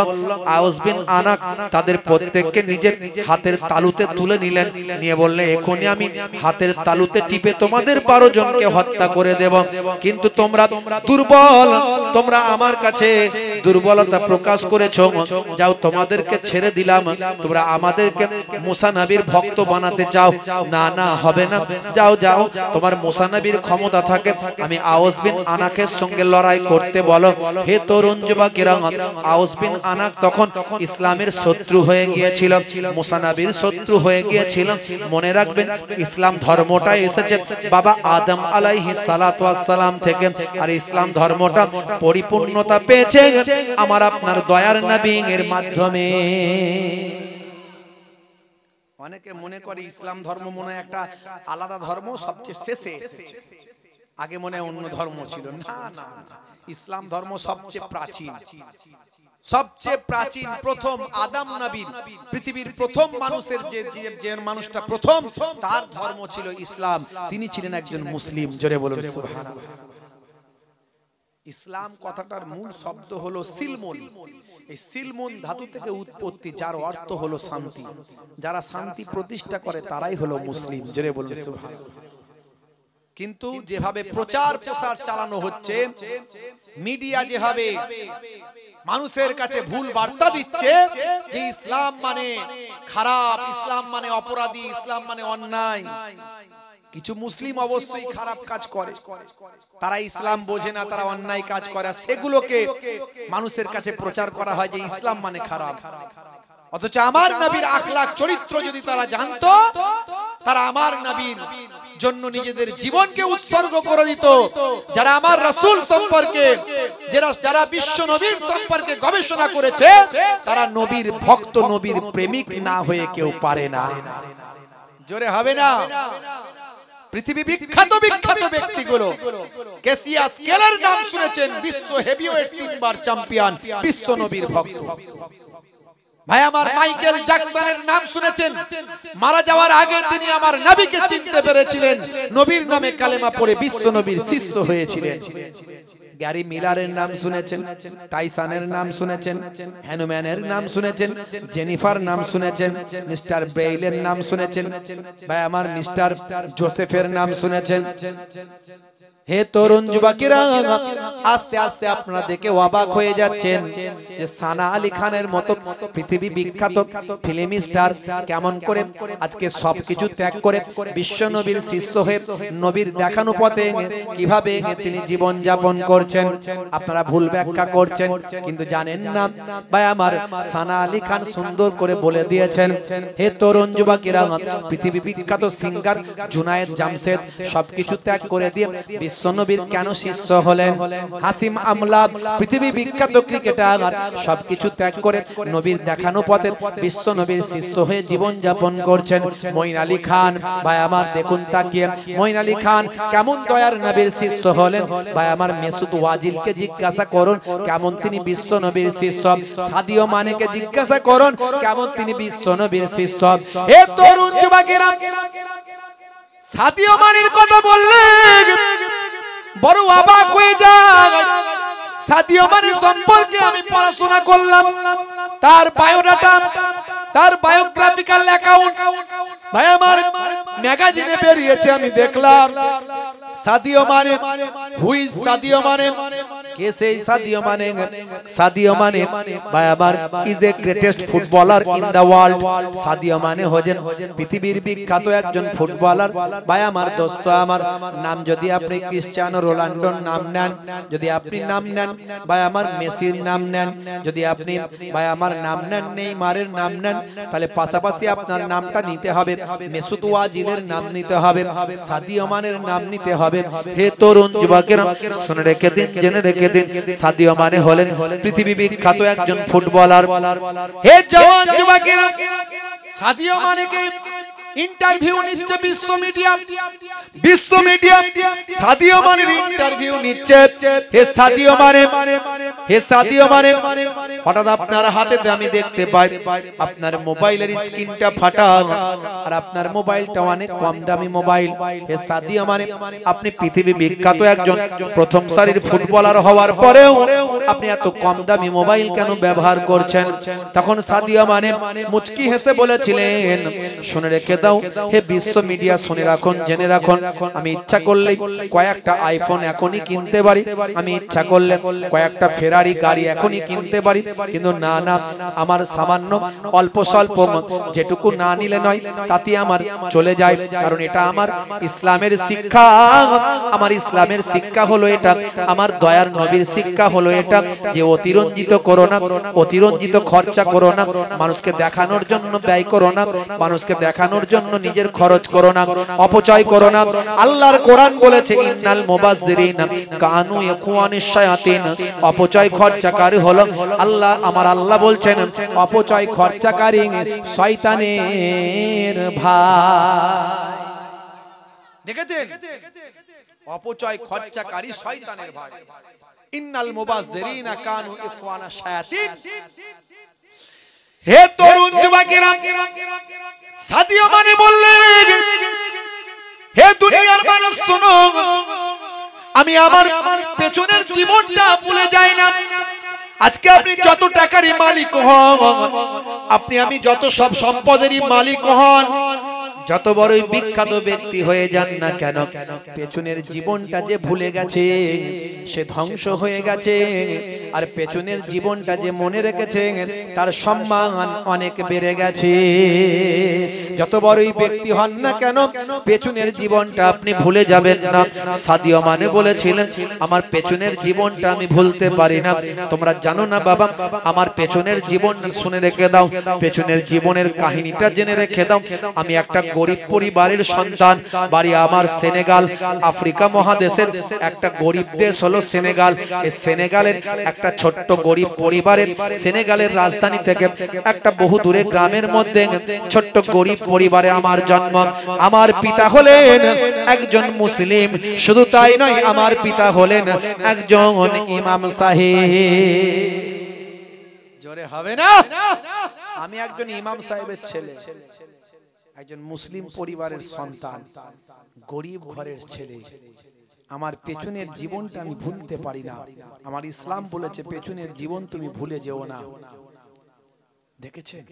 আওস বিন আনাক তাদের প্রত্যেককে নিজের হাতের তালুতে তুলে নিলেন, নিয়ে বললেন এখনই আমি হাতের তালুতে টিপে তোমাদের 12 জনকে হত্যা করে দেব, কিন্তু তোমরা দুর্বল, তোমরা আমার কাছে দুর্বলতা প্রকাশ করেছো, যাও তোমাদেরকে ছেড়ে দিলাম, তোমরা আমাদেরকে মুসা নবীর ভক্ত বানাতে চাও, না না হবে না, যাও যাও, তোমার মুসা নবীর ক্ষমতা থাকে আমি আওস বিন আনাকের সঙ্গে লড়াই করতে বলো। হে তরুণ যুবকেরা, আওস বিন আনাক তখন ইসলামের শত্রু হয়ে গিয়েছিল, মুসা নবীর শত্রু হয়ে গিয়েছিল। মনে রাখবেন ইসলাম ধর্মটা এসেছে বাবা আদম আলাইহিস সালাতু ওয়াস সালাম থেকে, আর ইসলাম ধর্মটা পরিপূর্ণতা পেয়েছে আমার আপনার দয়ার নবী এর মাধ্যমে। অনেকে মনে করে ইসলাম ধর্ম মনে একটা আলাদা ধর্ম, সবচেয়ে শেষে এসেছে, আগে মনে অন্য ধর্ম ছিল। না না, ইসলাম ধর্ম সবচেয়ে প্রাচীন, সবচেয়ে প্রাচীন। প্রথম আদম নবীর, পৃথিবীর প্রথম মানুষের যে মানুষটা প্রথম, তার ধর্ম ছিল ইসলাম, তিনি ছিলেন একজন মুসলিম। জোরে বলুন সুবহানাল্লাহ। ইসলাম কথাটার মূল শব্দ হলো সিলমুন। এই সিলমুন ধাতু থেকে উৎপত্তি, যার অর্থ হলো শান্তি। যারা শান্তি প্রতিষ্ঠা করে তারাই হলো মুসলিম। জোরে বলুন সুবহানাল্লাহ। কিন্তু যেভাবে প্রচার প্রসার চালানো হচ্ছে, মিডিয়া যেভাবে মানুষের কাছে ভুল বার্তা দিচ্ছে যে ইসলাম মানে খারাপ, ইসলাম মানে অপরাধী, ইসলাম মানে অন্যায়, কিছু মুসলিম অবশ্যই খারাপ কাজ করে, তারা ইসলাম বোঝে না, তারা অন্যায় কাজ করে, সেগুলোকে মানুষের কাছে প্রচার করা হয় যে ইসলাম মানে খারাপ। অথচ আমার নবীর আখলাক চরিত্র যদি তারা জানতো, তারা আমার নবীর জন্য নিজেদের জীবনকে উৎসর্গ করে দিত। যারা আমার রাসূল সম্পর্কে, যারা বিশ্ব নবীর সম্পর্কে গবেষণা করেছে, তারা নবীর ভক্ত, নবীর প্রেমিক না হয়ে কেউ পারে না। জোরে হবে না? পৃথিবী বিখ্যাত বিখ্যাত ব্যক্তিগুলো, ক্যাসিয়া স্কেলের নাম শুনেছেন, বিশ্ব হেভিওয়েট 3 বার চ্যাম্পিয়ন, বিশ্ব নবীর ভক্ত। ভাই আমার মাইকেল জ্যাকসনের নাম শুনেছেন, মারা যাওয়ার আগে তিনি আমার নবীকে চিনতে পেরেছিলেন, নবীর নামে কালেমা পড়ে বিশ্ব নবীর শিষ্য হয়েছিলেন। গ্যারি মিলারের নাম শুনেছেন, টাইসনের নাম শুনেছেন, হ্যানুম্যানের নাম শুনেছেন, জেনিফার নাম শুনেছেন, মিস্টার ব্রেইলের নাম শুনেছেন, ভাই আমার মিস্টার জোসেফের নাম শুনেছেন। হে তরুণ যুবকেরা, আস্তে আস্তে আপনারা দেখে অবাক হয়ে যাচ্ছেন যে সানা আলী খানের মতো পৃথিবী বিখ্যাত ফিল্ম স্টার কেমন করে আজকে সবকিছু ত্যাগ করে বিশ্ব নবীর শিষ্য হয়ে নবীর দেখানো পথে কিভাবে তিনি জীবন যাপন করছেন। আপনারা ভুল ব্যাখ্যা করছেন, কিন্তু জানেন না ভাই আমার সানা আলী খান সুন্দর করে বলে দিয়েছেন, হে তরুণ যুবকেরা, পৃথিবী বিখ্যাত সিঙ্গার জুনায়েদ জামশেদ সবকিছু ত্যাগ করে দিয়ে বিশ্বনবীর কেন শিষ্য হলেন? হাসিম আমলা পৃথিবী বিখ্যাত ক্রিকেটার সবকিছু ত্যাগ করে নবীর দেখানো পথে বিশ্বনবীর শিষ্য হয়ে জীবন যাপন করছেন। মঈন আলী খান ভাই আমার দেখুন তাকিয়ে, মঈন আলী খান কেমন দয়ার নবীর শিষ্য হলেন। ভাই আমার মেসুদ ওয়াজিলকে জিজ্ঞাসা করুন কেমন তিনি বিশ্বনবীর শিষ্য। সাদিও মানেকে জিজ্ঞাসা করুন কেমন তিনি বিশ্বনবীর শিষ্য। হে তরুণ যুবকেরা, সাদিও মানের কথা বললেন বড় অবাক হয়ে যায়। সাদিও মানি সম্পর্কে আমি পড়াশোনা করলাম, তার বায়োডাটা, তার বায়োগ্রাফিক্যাল অ্যাকাউন্ট ভাই আমার ম্যাগাজিনে বেরিয়েছে। আমি দেখলাম সাদিও মানে, হুই সাদিও মানে, কে সেই সাদিও মানে? সাদিও মানে ভাই আমার is a greatest footballer in the world. Sadio Mane হলেন পৃথিবীর বিখ্যাত একজন ফুটবলার। ভাই আমার দোস্ত আমার, নাম যদি আপনি ক্রিস্টিয়ানো রোনাল্ডোর নাম নেন, যদি আপনি নাম নেন ভাই আমার মেসির নাম নেন, যদি আপনি ভাই আমার নাম নেন নেইমারের নাম নেন, তাহলে পাশাপাশি আপনার নামটা নিতে হবে মেসুদ ওয়াজিলের নাম নিতে হবে, সাদিও মানের নাম নিতে হবে। হে তরুণ যুবকেরা, শুনে রেখে দিন, জেনে রেখে দিন, সাদিও মানে হলেন পৃথিবী বিখ্যাত একজন ফুটবলার। হে জওয়ান যুবকেরা, সাদিও মানেকে ইন্টারভিউ নিচ্ছে বিশ্ব মিডিয়া, বিশ্ব মিডিয়া সাদিও মানের ইন্টারভিউ নিচ্ছে। হে সাদিও মানে, হে সাদিও মানে, হঠাৎ আপনার হাতেতে আমি দেখতে পাই আপনার মোবাইলের স্ক্রিনটা ফাটা, আর আপনার মোবাইলটা অনেক কম দামি মোবাইল। হে সাদিও মানে, আপনি পৃথিবী বিখ্যাত একজন প্রথম সারির ফুটবলার হওয়ার পরেও আপনি এত কম দামি মোবাইল কেন ব্যবহার করছেন? তখন সাদিও মানে মুচকি হেসে বলেছিলেন, শুনে রেখে দাও হে বিশ্ব মিডিয়া, শুনে রাখুন, জেনে রাখুন, আমি ইচ্ছা করলে কয়েকটা আইফোন এখনই কিনতে পারি, আমি ইচ্ছা করলে কয়েকটা ফেরারি গাড়ি এখনই কিনতে পারি, কিন্তু না না, আমার সামান্য অল্প স্বল্প যেটুকু না নিলে নয় তাতে আমার চলে যায়, কারণ এটা আমার ইসলামের শিক্ষা। আমার ইসলামের শিক্ষা হলো এটা, আমার দয়ার নবীর শিক্ষা হলো এটা যে অতিরঞ্জিত করো না, অতিরঞ্জিত খরচা করো না, মানুষকে দেখানোর জন্য ব্যয় করো না, মানুষকে দেখানোর জন্য নিজের খরচ করো না, অপচয় করো না। আল্লাহর কোরআন বলেছে ইন্নাল মুবাজ্জিরিনা কানু ইয়াকুয়ানিশ শায়াতিন, অপচয় খরচাকারী হলো আল্লাহ, আমার আল্লাহ বলছেন অপচয় খরচাকারী শয়তানের ভাই। দেখেছেন, অপচয় খরচাকারী শয়তানের ভাই। ইন্নাল মুবাজ্জিরিনা কানু ইয়াকুয়ানিশ শায়াতিন। হে তরুণ যুবকেরা, সাদিও মানে বললেন, হে দুনিয়ার মানুষ শুনো, আমি আমার পেছনের জীবনটা ভুলে যাই না। আজকে আপনি যত টাকারই মালিক হন, আপনি আমি যত সব সম্পদেরই মালিক হন, যত বড়ই বিখ্যাত ব্যক্তি হয়ে যান না কেন, পেছনের জীবনটা যে ভুলে গেছে সে ধ্বংস হয়ে গেছে, আর পেছনের জীবনটা যে মনে রেখেছে তার সম্মান অনেক বেড়ে গেছে। যত বড়ই ব্যক্তি হন না কেন, পেছনের জীবনটা আপনি ভুলে যাবেন না। সাদিও মানে বলেছিলেন, আমার পেছনের জীবনটা আমি ভুলতে পারি না। তোমরা জানো না বাবা, আমার পেছনের জীবন শুনে রেখে দাও, পেছনের জীবনের কাহিনীটা জেনে রেখে দাও। আমি একটা গরিব পরিবারের সন্তান, বাড়ি আমার সেনেগাল, আফ্রিকা মহাদেশের একটা গরিব দেশ হলো সেনেগাল। এই সেনেগালের একটা ছোট্ট গরিব পরিবারের, সেনেগালের রাজধানী থেকে একটা বহু দূরে গ্রামের মধ্যে ছোট্ট গরিব পরিবারে আমার জন্ম। আমার পিতা হলেন একজন মুসলিম, শুধু তাই নয়, আমার পিতা হলেন একজন ইমাম সাহেব। জোরে হবে না? আমি একজন ইমাম সাহেবের ছেলে, একজন মুসলিম পরিবারের সন্তান, গরিব ঘরের ছেলে। আমার পেছনের জীবনটা আমি ভুলতে পারি না। আমার ইসলাম বলেছে পেছনের জীবন তুমি ভুলে যেও না। দেখেছেন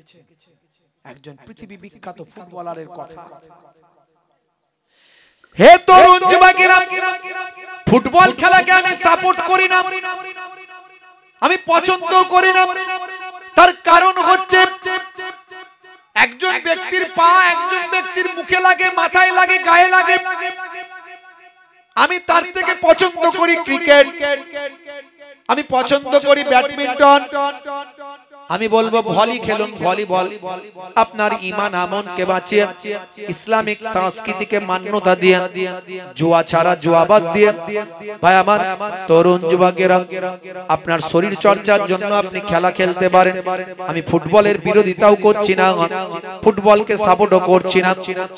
একজন পৃথিবী বিখ্যাত ফুটবলারের কথা। হে তরুণ যুবকেরা, ফুটবল খেলাকে আমি সাপোর্ট করি না, আমি পছন্দ করি না। তার কারণ হচ্ছে একজন ব্যক্তির পা একজন ব্যক্তির মুখে লাগে, মাথায় লাগে, গায়ে লাগে। আমি তার থেকে পছন্দ করি ক্রিকেট, আমি পছন্দ করি ব্যাডমিন্টন। আমি বলবো ভলি খেলুন, ভলিবল। আপনার ঈমান আমনকে বাঁচিয়ে ইসলামিক সংস্কৃতিকে মান্যতা দিয়ে জুয়া ছাড়া, জুয়াবাদ দিয়ে ভাই আমার তরুণ যুবকেরা, আপনার শরীর চর্চার জন্য আপনি খেলা খেলতে পারেন। আমি ফুটবলের বিরোধিতাও করছি না, ফুটবলকে সাপোর্টও করছি না,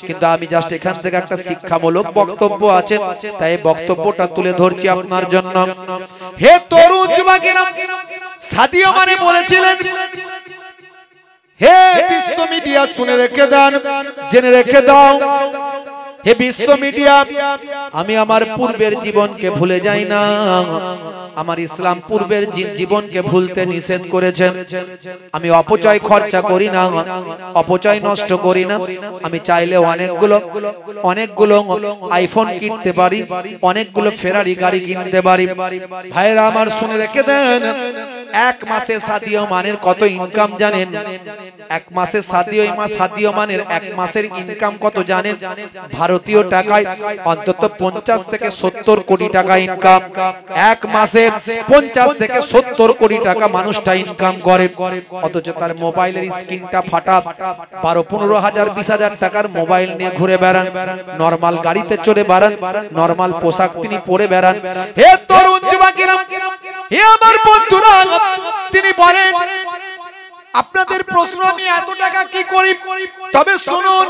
কিন্তু আমি জাস্ট এখান থেকে একটা শিক্ষামূলক বক্তব্য আছে, তাই বক্তব্যটা তুলে ধরছি আপনার জন্য। হে তরুণ যুবকেরা, সাদিও মানে বলেছিলেন, হে বিশ্ব মিডিয়া শুনে রেখে দেন, জেনে রেখে দাও, হে বিশ্ব মিডিয়া, আমি আমার পূর্বের জীবনকে ভুলে যাই না। আমার ইসলাম পূর্বের জীবনকে ভুলতে নিষেধ করেছে। আমি অপচয় খরচা করি না, অপচয় নষ্ট করি না। আমি চাইলে অনেকগুলো আইফোন কিনতে পারি, অনেকগুলো ফেরারি গাড়ি কিনতে পারি। ভাইরা আমার শুনে রেখে দেন, এক মাসে সাদিও মানের কত ইনকাম জানেন? এক মাসে সাদিও মানের এক মাসের ইনকাম কত জানেন? ভারতীয় টাকায় অন্তত 50 থেকে 70 কোটি টাকা ইনকাম। এক মাসে 50 থেকে 70 কোটি টাকা মানুষটা ইনকাম করে, অথচ তার মোবাইলের স্ক্রিনটা ফাটা। 12-15 হাজার 20 হাজার টাকার মোবাইল নিয়ে ঘুরে বেড়ান, নরমাল গাড়িতে চড়ে বেড়ান, নরমাল পোশাক তিনি পরে বেড়ান। হে তরুণ যুবকেরা, হে আমার বন্ধুরা, তিনি বলেন আপনাদের প্রশ্ন, আমি এত টাকা কি করি? তবে শুনুন,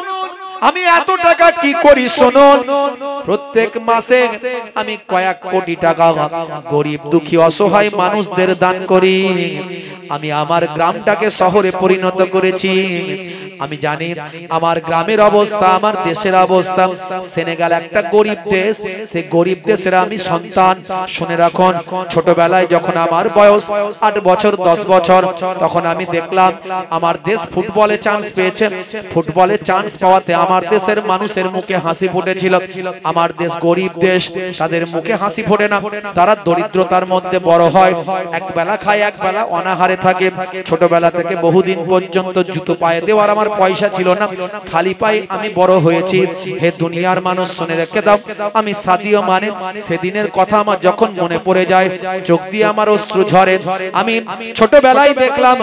আমি এত টাকা কি করি শুনুন। প্রত্যেক মাসে আমি কয়েক কোটি টাকা গরিব দুঃখী অসহায় মানুষদের দান করি। আমি আমার গ্রামটাকে শহরে পরিণত করেছি। আমি জানি আমার গ্রামের অবস্থা, আমার দেশের অবস্থা। সেনেগাল একটা গরিব দেশ, সেই গরিব দেশের আমি সন্তান। শুনে রাখুন, ছোটবেলায় যখন আমার বয়স 8 বছর 10 বছর, তখন আমি দেখলাম আমার দেশ ফুটবলে চান্স পেয়েছে। ফুটবলে চান্স পাওয়াতে আমার দেশের মানুষের মুখে হাসি ফুটেছিল। আমার দেশ গরিব দেশ, তাদের মুখে হাসি ফোটে না, তারা দরিদ্রতার মধ্যে বড় হয়, একবেলা খায় একবেলা অনাহারে থাকে। ছোটবেলা থেকে বহুদিন পর্যন্ত জুতো পায়ে দেওয়ার আমার পয়সা ছিল না, খালি পায়ে আমি বড় হয়েছি। হে দুনিয়ার মানুষ শুনে রেখে দাও, আমি সাদিও মানে সেদিনের কথা আমার যখন মনে পড়ে যায়, চোখ দিয়ে আমার অশ্রু ঝরে। আমি ছোটবেলায় দেখলাম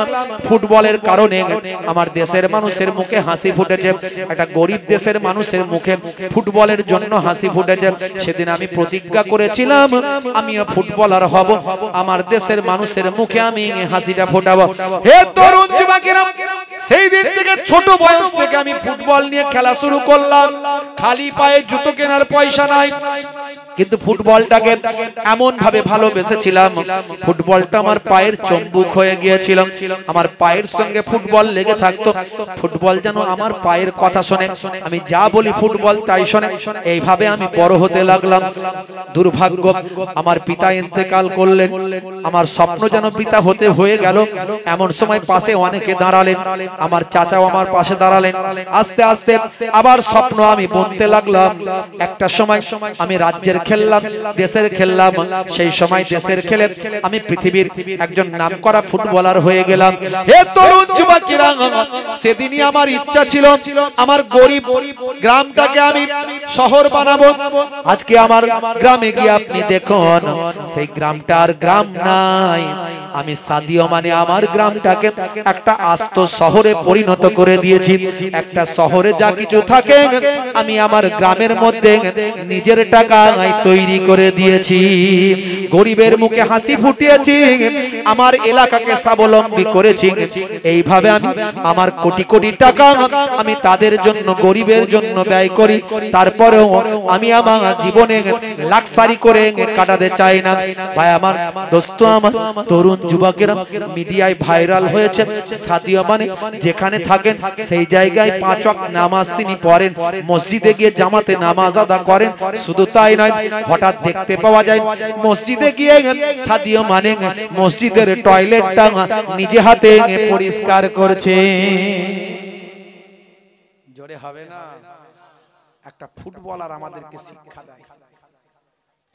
ফুটবলের কারণে আমার দেশের মানুষের মুখে হাসি ফুটেছে, একটা গরিব দেশের মানুষের মুখে ফুটবলের জন্য হাসি ফুটেছে। সেদিন আমি প্রতিজ্ঞা করেছিলাম আমিও ফুটবলার হব, আমার দেশের মানুষের মুখে আমি হাসিটা ফোটাবো। হে তরুণ যুবকেরা, সেই দিন থেকে ছোট বয়স থেকে আমি ফুটবল নিয়ে খেলা শুরু করলাম। খালি পায়ে জুতো কেনার পয়সা নাই, কিন্তু ফুটবলটাকে এমন ভাবে ভালোবেসেছিলাম, ফুটবলটা আমার পায়ের চম্বুক হয়ে গিয়েছিল। আমার পায়ের সঙ্গে ফুটবল লেগে থাকতো, ফুটবল যেন আমার পায়ের কথা শোনে, আমি যা বলি ফুটবল তাই শোনে। এইভাবে আমি বড় হতে লাগলাম। দুর্ভাগ্য, আমার পিতা ইন্তেকাল করলেন, আমার স্বপ্ন যেন পিতা হতে হয়ে গেল। এমন সময় পাশে অনেকে দাঁড়ালেন, আমার চাচাও আমার পাশে দাঁড়ালেন। আস্তে আস্তে আবার স্বপ্ন আমি বুনতে লাগলাম। একটা সময় আমি রাজ্যের খেললাম, দেশের খেললাম। সেই সময় দেশের খেলে আমি পৃথিবীর একজন নামকরা ফুটবলার হয়ে গেলাম। হে তরুণ যুবকেরা, সেদিনই আমার ইচ্ছা ছিল আমার গরিব গ্রামটাকে আমি শহর বানাবো। আজকে আমার গ্রামে গিয়ে আপনি দেখুন, সেই গ্রামটা আর গ্রাম নাই। আমি সাদিও মানে আমার গ্রামটাকে একটা আস্ত শহরে পরিণত করে দিয়েছি। একটা শহরে যা কিছু থাকে আমি আমার গ্রামের মধ্যে নিজের টাকায় তৈরি করে দিয়েছি। গরিবের মুখে হাসি ফুটিয়েছি, আমার এলাকাকে স্বাবলম্বী করেছি। এইভাবে আমি আমার কোটি কোটি টাকা আমি তাদের জন্য, গরিবের জন্য ব্যয় করি। তারপরেও আমি আমার জীবনে লাক্সারি করে কাটাতে চাই না। ভাই আমার, দোস্ত আমার, তরুণ যুবকেরা, মিডিয়ায় ভাইরাল হয়েছে সাদিও মানে যেখানে থাকেন সেই জায়গায় 5 ওয়াক্ত নামাজ তিনি পড়েন, মসজিদে গিয়ে জামাতে নামাজ আদা করেন। শুধু তাই নয়, হঠাৎ দেখতে পাওয়া যায় মসজিদে গিয়ে সাদিও মানে মসজিদের টয়লেটটা নিজে হাতে পরিষ্কার করছে। জোরে হবে না? একটা ফুটবলার আমাদেরকে শিক্ষা দেয়,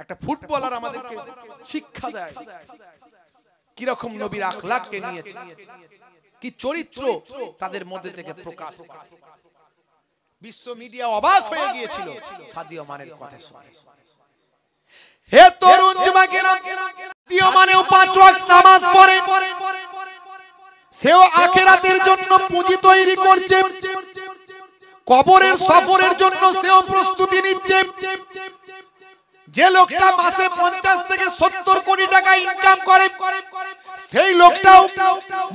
একটা ফুটবলার আমাদেরকে শিক্ষা দেয় কিরকম নবীর আখলাককে নিয়েছে, কি চরিত্র তাদের মধ্যে থেকে প্রকাশ। বিশ্ব মিডিয়া অবাক হয়ে গিয়েছিল সাদিও মানের কথা শুনে। হে তরুণ যুবকেরা, সাদিও মানেও 5 ওয়াক্ত নামাজ পড়ে, সেও আখিরাতের জন্য পুঁজি তৈরি করছে, কবরের সফরের জন্য সেও প্রস্তুতি নিচ্ছে। যে লোকটা মাসে 50 থেকে 70 কোটি টাকা ইনকাম করে, সেই লোকটাও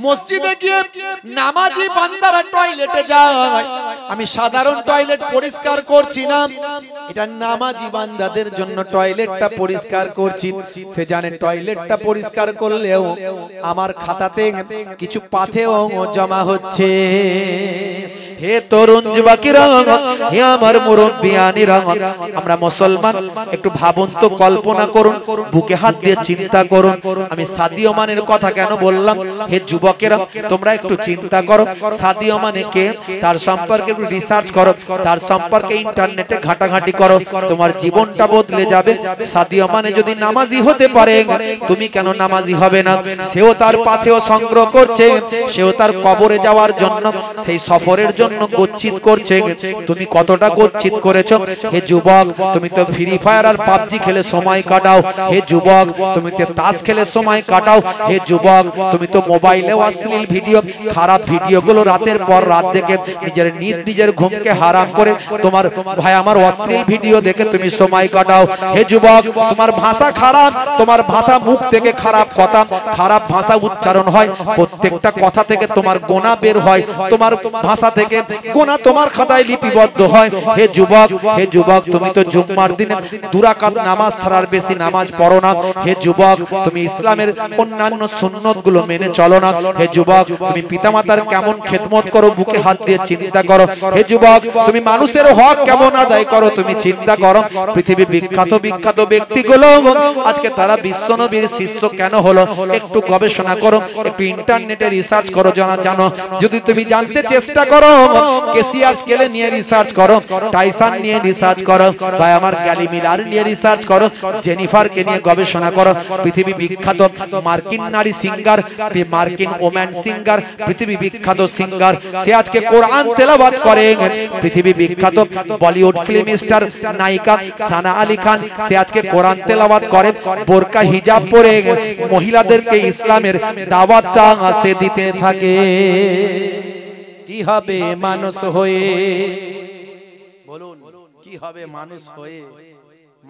মসজিদে গিয়ে নামাজি বান্দারা টয়লেটে যায়। আমি সাধারণ টয়লেট পরিষ্কার করছি না, এটা নামাজি বান্দাদের জন্য টয়লেটটা পরিষ্কার করছি। সে জানে টয়লেটটা পরিষ্কার করলেও আমার খাতাতে কিছু পাথেও জমা হচ্ছে। হে তরুণ যুবকেরা, হে আমার মুরব্বিয়ানিরা, আমরা মুসলমান, একটু ভাবুন তো, কল্পনা করুন, বুকে হাত দিয়ে চিন্তা করুন। আমি সাদিও মানের কথা কেন বললাম? হে যুবকেরা, তোমরা একটু চিন্তা করো, সাদিও মানে কে, তার সম্পর্কে একটু রিসার্চ করো, তার সম্পর্কে ইন্টারনেটে ঘাটাঘাটি করো, তোমার জীবনটা বদলে যাবে। সাদিও মানে যদি নামাজি হতে পারে, তুমি কেন নামাজি হবে না? সেও তার পাথেও সংগ্রহ করছে, সেও তার কবরে যাওয়ার জন্য, সেই সফরের জন্য গচ্ছিত করছে। তুমি কতটা গচ্ছিত করেছো? হে যুবক, তুমি তো ফ্রি ফায়ার আর পাবজি খেলে সময় কাটাও। হে যুবক, তুমি তো তাস খেলে সময় কাটাও। হে যুবক, তুমি তো মোবাইলে অশ্লীল ভিডিও, খারাপ ভিডিওগুলো রাতের পর রাত দেখে নিজের নিজের ঘুমকে হারাম করে তোমার ভাই আমার অশ্লীল ভিডিও দেখে তুমি সময় কাটাও। হে যুবক, তোমার ভাষা খারাপ, তোমার ভাষা, মুখ থেকে খারাপ কথা, খারাপ ভাষা উচ্চারণ হয়, প্রত্যেকটা কথা থেকে তোমার গোনা বের হয়, তোমার ভাষা থেকে গোনা তোমার খাতায় লিপিবদ্ধ হয়। হে যুবক, হে যুবক, তুমি তো জুম্মার দিনে 2 রাকাত নামাজ ছাড়ার বেশি নামাজ পড়ো না। হে যুবক, তুমি ইসলামের অন্যান্য সুন্নতগুলো মেনে চলো না। হে যুবক, তুমি পিতামাতার কেমন খেদমত করো, বুকে হাত দিয়ে চিন্তা করো। হে যুবক, তুমি মানুষের হক কেমন আদায় করো, তুমি চিন্তা করো। পৃথিবীর বিখ্যাত বিখ্যাত ব্যক্তিগুলো আজকে তারা বিশ্বনবীর শিষ্য কেন হলো, একটু গবেষণা করো, একটু ইন্টারনেটে রিসার্চ করো, জানো। যদি তুমি জানতে চেষ্টা করো, কেসিয়াস স্কেলে নিয়ে রিসার্চ করো, টাইসন নিয়ে রিসার্চ করো, ভাই আমার গ্যালি মিলার নিয়ে রিসার্চ করো, জেনিফারকে নিয়ে গবেষণা করো। পৃথিবী বিখ্যাত মার্কিন নারী সিঙ্গার, মার্কিন ওম্যান সিঙ্গার, পৃথিবী বিখ্যাত সিঙ্গার, সে আজকে কোরআন তেলাওয়াত করে। পৃথিবী বিখ্যাত বলিউড ফিল্ম স্টার নায়িকা সানা আলী খান, সে আজকে কোরআন তেলাওয়াত করে, বোরকা হিজাব পরে মহিলাদেরকে ইসলামের দাওয়াতটা সে দিতে থাকে। কি হবে মানুষ হয়ে? বলুন, কি হবে মানুষ হয়ে?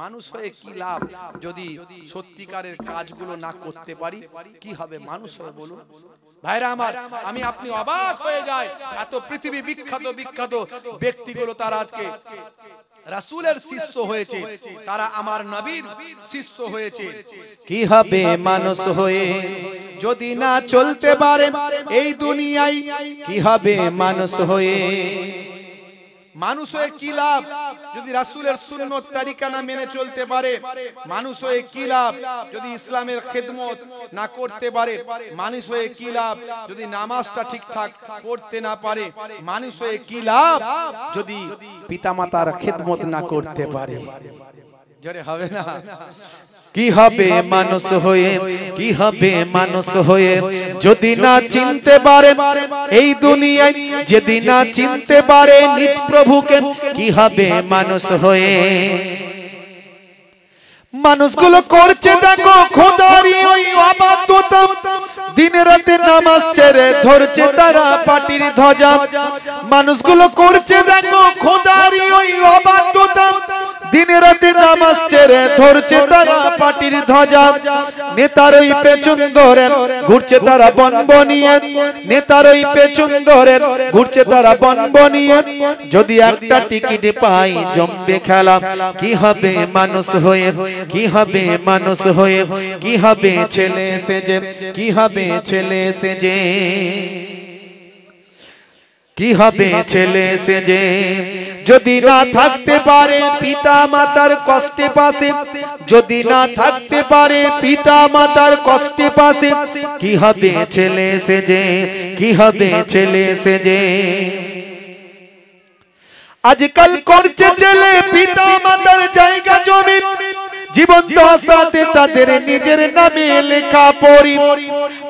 মানুষ হয়ে কি লাভ যদি সত্যিকারের কাজগুলো না করতে পারি? কি হবে মানুষ হয়ে? বলুন ভাইরা আমার, আমি আপনি অবাক হয়ে যায়, এত পৃথিবী বিখ্যাত বিখ্যাত ব্যক্তিগুলো তারা আজকে রাসূলের শিষ্য হয়েছে, তারা আমার নবীর শিষ্য হয়েছে। কি হবে মানুষ হয়ে যদি না চলতে পারে এই দুনিয়ায়? কি হবে মানুষ হয়ে? মানুষ হয়ে কি লাভ যদি রাসূলের সুন্নত তরিকা না মেনে চলতে পারে? মানুষ হয়ে কি লাভ যদি ইসলামের খেদমত না করতে পারে? মানুষ হয়ে কি লাভ যদি নামাজটা ঠিকঠাক পড়তে না পারে? মানুষ হয়ে কি লাভ যদি পিতামাতার খেদমত না করতে পারে? জোরে হবে না? কি হবে মানুষ হয়ে? কি হবে মানুষ হয়ে যদি না চিনতে পারে এই দুনিয়ায়, যদি না চিনতে পারে নিজ প্রভুকে? কি হবে মানুষ হয়ে? মানুষগুলো করছে দেখো খোদারি ওই ইবাদত, দিন রাতে নামাজ ছেড়ে ধরছে তারা পাটির ধ্বজা। মানুষগুলো করছে দেখো খোদারি ওই ইবাদত, দিন রাতে নামাজ ছেড়ে ধরছে তারা পাটির ধ্বজা। নেতার ওই পেছন ধরে ঘুরছে তারা বনবনিয়ে, নেতার ওই পেছন ধরে ঘুরছে তারা বনবনিয়ে। যদি একটা টিকিট পাই জমবে খেলা। কি হবে মানুষ হয়ে? কি হবে মানুষ হয়ে? কি হবে ছেলে সেজে? কি হবে ছেলে সেজে? কি হবে ছেলে সেজে যদি না থাকতে পারে পিতা মাতার কষ্টে পাশে? যদি না থাকতে পারে পিতা মাতার কষ্টে পাশে, কি হবে ছেলে সেজে? কি হবে ছেলে সেজে? আজকাল করছে ছেলে পিতা মাতার জায়গা জমি জীবন্ত সাথে তাদের নিজের নামে লেখা পড়ি।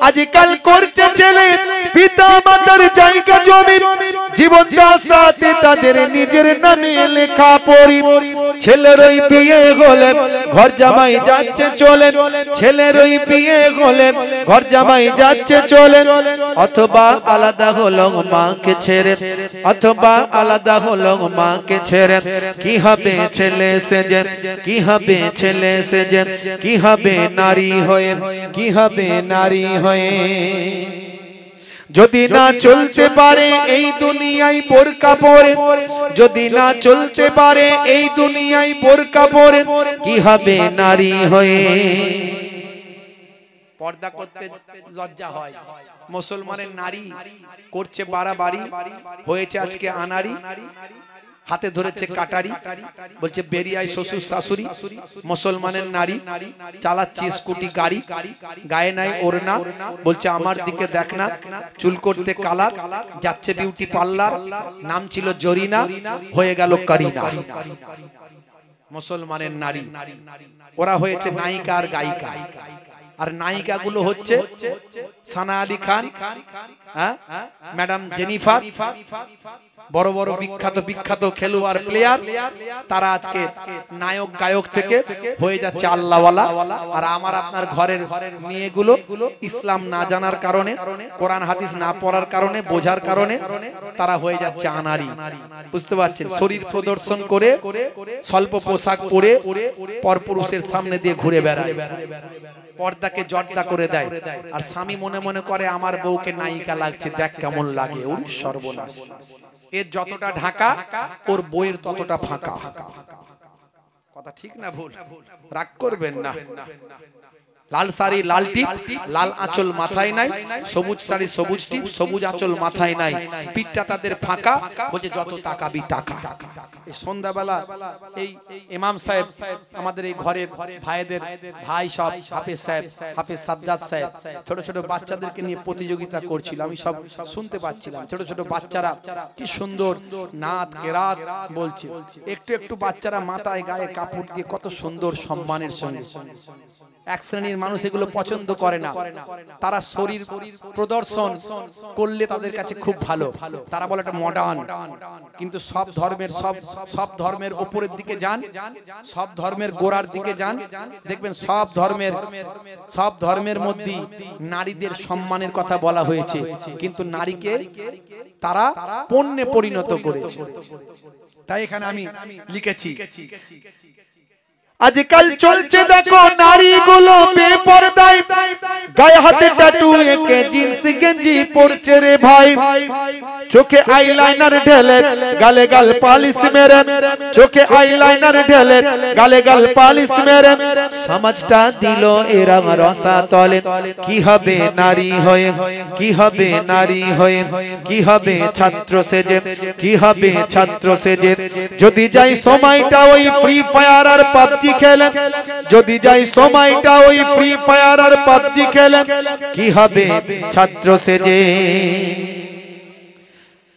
আজকাল করছে ছেলে পিতা মাতার জায়গা জমি জীবন্ত সাথে তাদের নিজের নামে লেখা পড়ি। ছেলেরই বিয়ে হলে ঘর জামাই যাচ্ছে চলে, ছেলেরই বিয়ে হলে ঘর জামাই যাচ্ছে চলে, অথবা আলাদা হলো মাকে ছেড়ে, অথবা আলাদা হলো মাকে ছেড়ে। কি হবে ছেলে সেজে, কি হবে ছেলে সেজে, কি হবে নারী হয়ে, কি হবে নারী হয়ে। যদি না চলতে পারে এই দুনিয়ায় বোরকা পরে, যদি না চলতে পারে এই দুনিয়ায় বোরকা পরে, কি হবে নারী হয়ে। পর্দা করতে লজ্জা হয়, মুসলমানের নারী করছে বাড়াবাড়ি, হয়েছে আজকে আনারি, হাতে ধরেছে কাটারি, বলছে বেরিয়ায় শ্বশুর শাশুড়ি। মুসলমানের নারী চালাচ্ছে স্কুটি গাড়ি, গায়ে নাই ওড়না, বলছে আমার দিকে দেখ না, চুল করতে কালার, যাচ্ছে বিউটি পার্লার, নাম ছিল জরিনা, হয়ে গেল কারিনা। মুসলমানের নারী ওরা হয়েছে নায়িকা আর গায়িকা, আর নায়িকা গুলো হচ্ছে সানা আলী খান, ম্যাডাম জেনিফার, বড় বড় বিখ্যাত বিখ্যাত খেলোয়াড় প্লেয়ার, তারা আজকে নায়ক গায়ক থেকে হয়ে যাচ্ছে আল্লাহওয়ালা। আর আমার আপনার ঘরের মেয়েগুলো ইসলাম না জানার কারণে, কোরআন হাদিস না পড়ার কারণে, বোঝার কারণে তারা হয়ে যাচ্ছে আনারি। বুঝতে পারছেন? শরীর প্রদর্শন করে স্বল্প পোশাক পরে পরপুরুষের সামনে দিয়ে ঘুরে বেড়ায়, পর্দাকে জর্দা করে দেয়। আর স্বামী মনে মনে করে আমার বউকে নায়িকা লাগছে, দেখ কেমন লাগে। ওর সর্বনাশ, এর যতটা ঢাকা ওর বইয়ের ততটা ফাঁকা। কথা ঠিক না ভুল? রাগ করবেন না। লাল শাড়ি লাল টিপ, লাল আঁচল মাথায় নাই, সবুজ শাড়ি সবুজ টিপ, সবুজ আঁচল মাথায় নাই, পিঠটা তাদের ফাঁকা, বলছে যত তাকাবি তাকা। এই সন্ধ্যাবেলা এই ইমাম সাহেব আমাদের এই ঘরের ভাইদের ভাই সব হাফেজ সাহেব, হাফেজ সাজ্জাদ সাহেব ছোট ছোট বাচ্চাদেরকে নিয়ে প্রতিযোগিতা করছিল, আমি সব শুনতে পাচ্ছিলাম। ছোট ছোট বাচ্চারা কি সুন্দর নাত কেরাত বলছে, একটু একটু বাচ্চারা মাথায় গায়ে কাপড় দিয়ে কত সুন্দর সম্মানের সঙ্গে। এক শ্রেণীর মানুষ এগুলো পছন্দ করে না, তারা শরীর প্রদর্শন করলে তাদের কাছে খুব ভালো, তারা বলে এটা মডার্ন। কিন্তু সব ধর্মের সব ধর্মের উপরের দিকে যান, সব ধর্মের গোড়ার দিকে যান, দেখবেন সব ধর্মের মধ্যে নারীদের সম্মানের কথা বলা হয়েছে, কিন্তু নারীকে তারা পণ্যে পরিণত করেছে। তাই এখানে আমি লিখেছি, আজকাল চলছে দেখো নারীগুলো বেপরদায়, গায়ে হাতে ট্যাটু এঁকে জিন্স গেঞ্জি পরছে রে ভাই, চোখে আইলাইনার ঢেলে গালে গাল পালিশ মেরে, চোখে আইলাইনার ঢেলে গালে গাল পালিশ মেরে সমাজটা দিল এরা রসা তলে। কি হবে নারী হয়ে, কি হবে নারী হয়ে, কি হবে ছাত্র সেজে, কি হবে ছাত্র সেজে। যদি যাই সময়টা ওই ফ্রি ফায়ার আর পাবজি খেলে, যদি যাই সময়টা ওই ফ্রি ফায়ার আর পাবজি খেলে, কি হবে ছাত্র সেজে।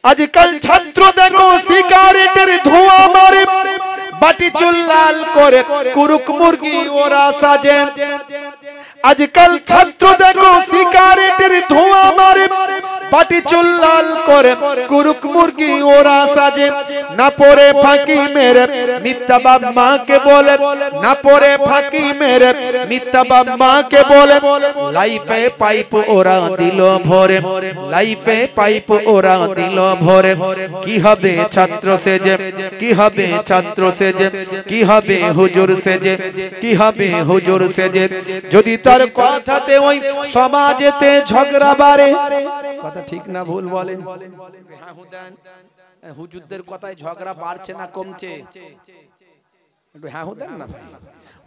আজকাল ছাত্র দেখো সিগারেটের ধোঁয়া মারে, বাটি চুল লাল করে কুরুক মুরগি ওরা সাজে। আজকাল ছাত্র দেখো সিগারেটের ধোঁয়া মারে, বাটি চুল লাল করে কুরুক মুরগি ওরা সাজে। না পরে ফাঁকি মেরে মিথ্যা বাপ মাকে বলে, না পরে ফাঁকি মেরে মিথ্যা বাপ মাকে বলে। লাইফে পাইপ ওরা দিল ভরে, লাইফে পাইপ ওরা দিল ভরে। কি হবে ছাত্র সেজে, কি হবে ছাত্র সেজে, কি হবে হুজুর সেজে, কি হবে হুজুর সেজে। যদি তার কথাতে ওই সমাজেতে ঝগড়া বাড়ে, কথা ঠিক না ভুল বলেন? হুজুরদের কথায় ঝগড়া বাড়ছে না কমছে? একটু হ্যাঁ হুদেন না ভাই।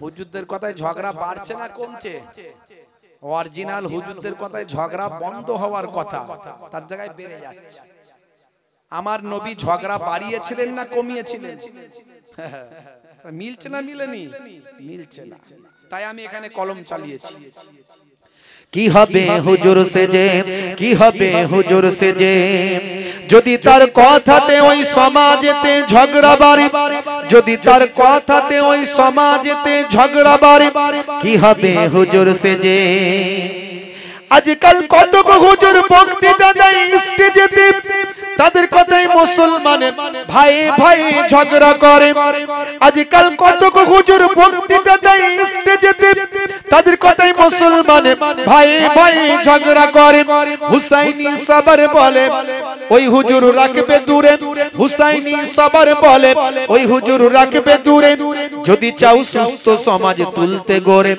হুজুরদের কথায় ঝগড়া বাড়ছে না কমছে? অরিজিনাল হুজুরদের কথায় ঝগড়া বন্ধ হওয়ার কথা, তার জায়গায় বেড়ে যাচ্ছে। আমার নবী ঝগড়া বাড়িয়েছিলেন না কমিয়েছিলেন? মিলছে না মিলেনি? মিলছে না। তাই আমি এখানে কলম চালিয়েছি। কি হবে হুজুর সেজে, কি হবে হুজুর সেজে। যদি তার কথাতে ওই সমাজেতে ঝগড়া বাড়ে, যদি তার কথাতে ওই সমাজেতে ঝগড়া বাড়ে, কি হবে হুজুর সেজে? আজকাল কত হুজুর বক্তৃতা দেয় স্টেজেতে, তাদের কথাই মুসলমান ভাই ভাই ঝগড়া করে। আজকাল কত হুজুর বক্তৃতা দেয় স্টেজেতে, তাদের কথাই মুসলমান ভাই ভাই ঝগড়া করে। হুসাইনি সবার বলে ওই হুজুর রাখবে দূরে, হুসাইনি সবার বলে ওই হুজুর রাখবে দূরে। যদি চাও সুস্থ সমাজ তুলতে গড়ে,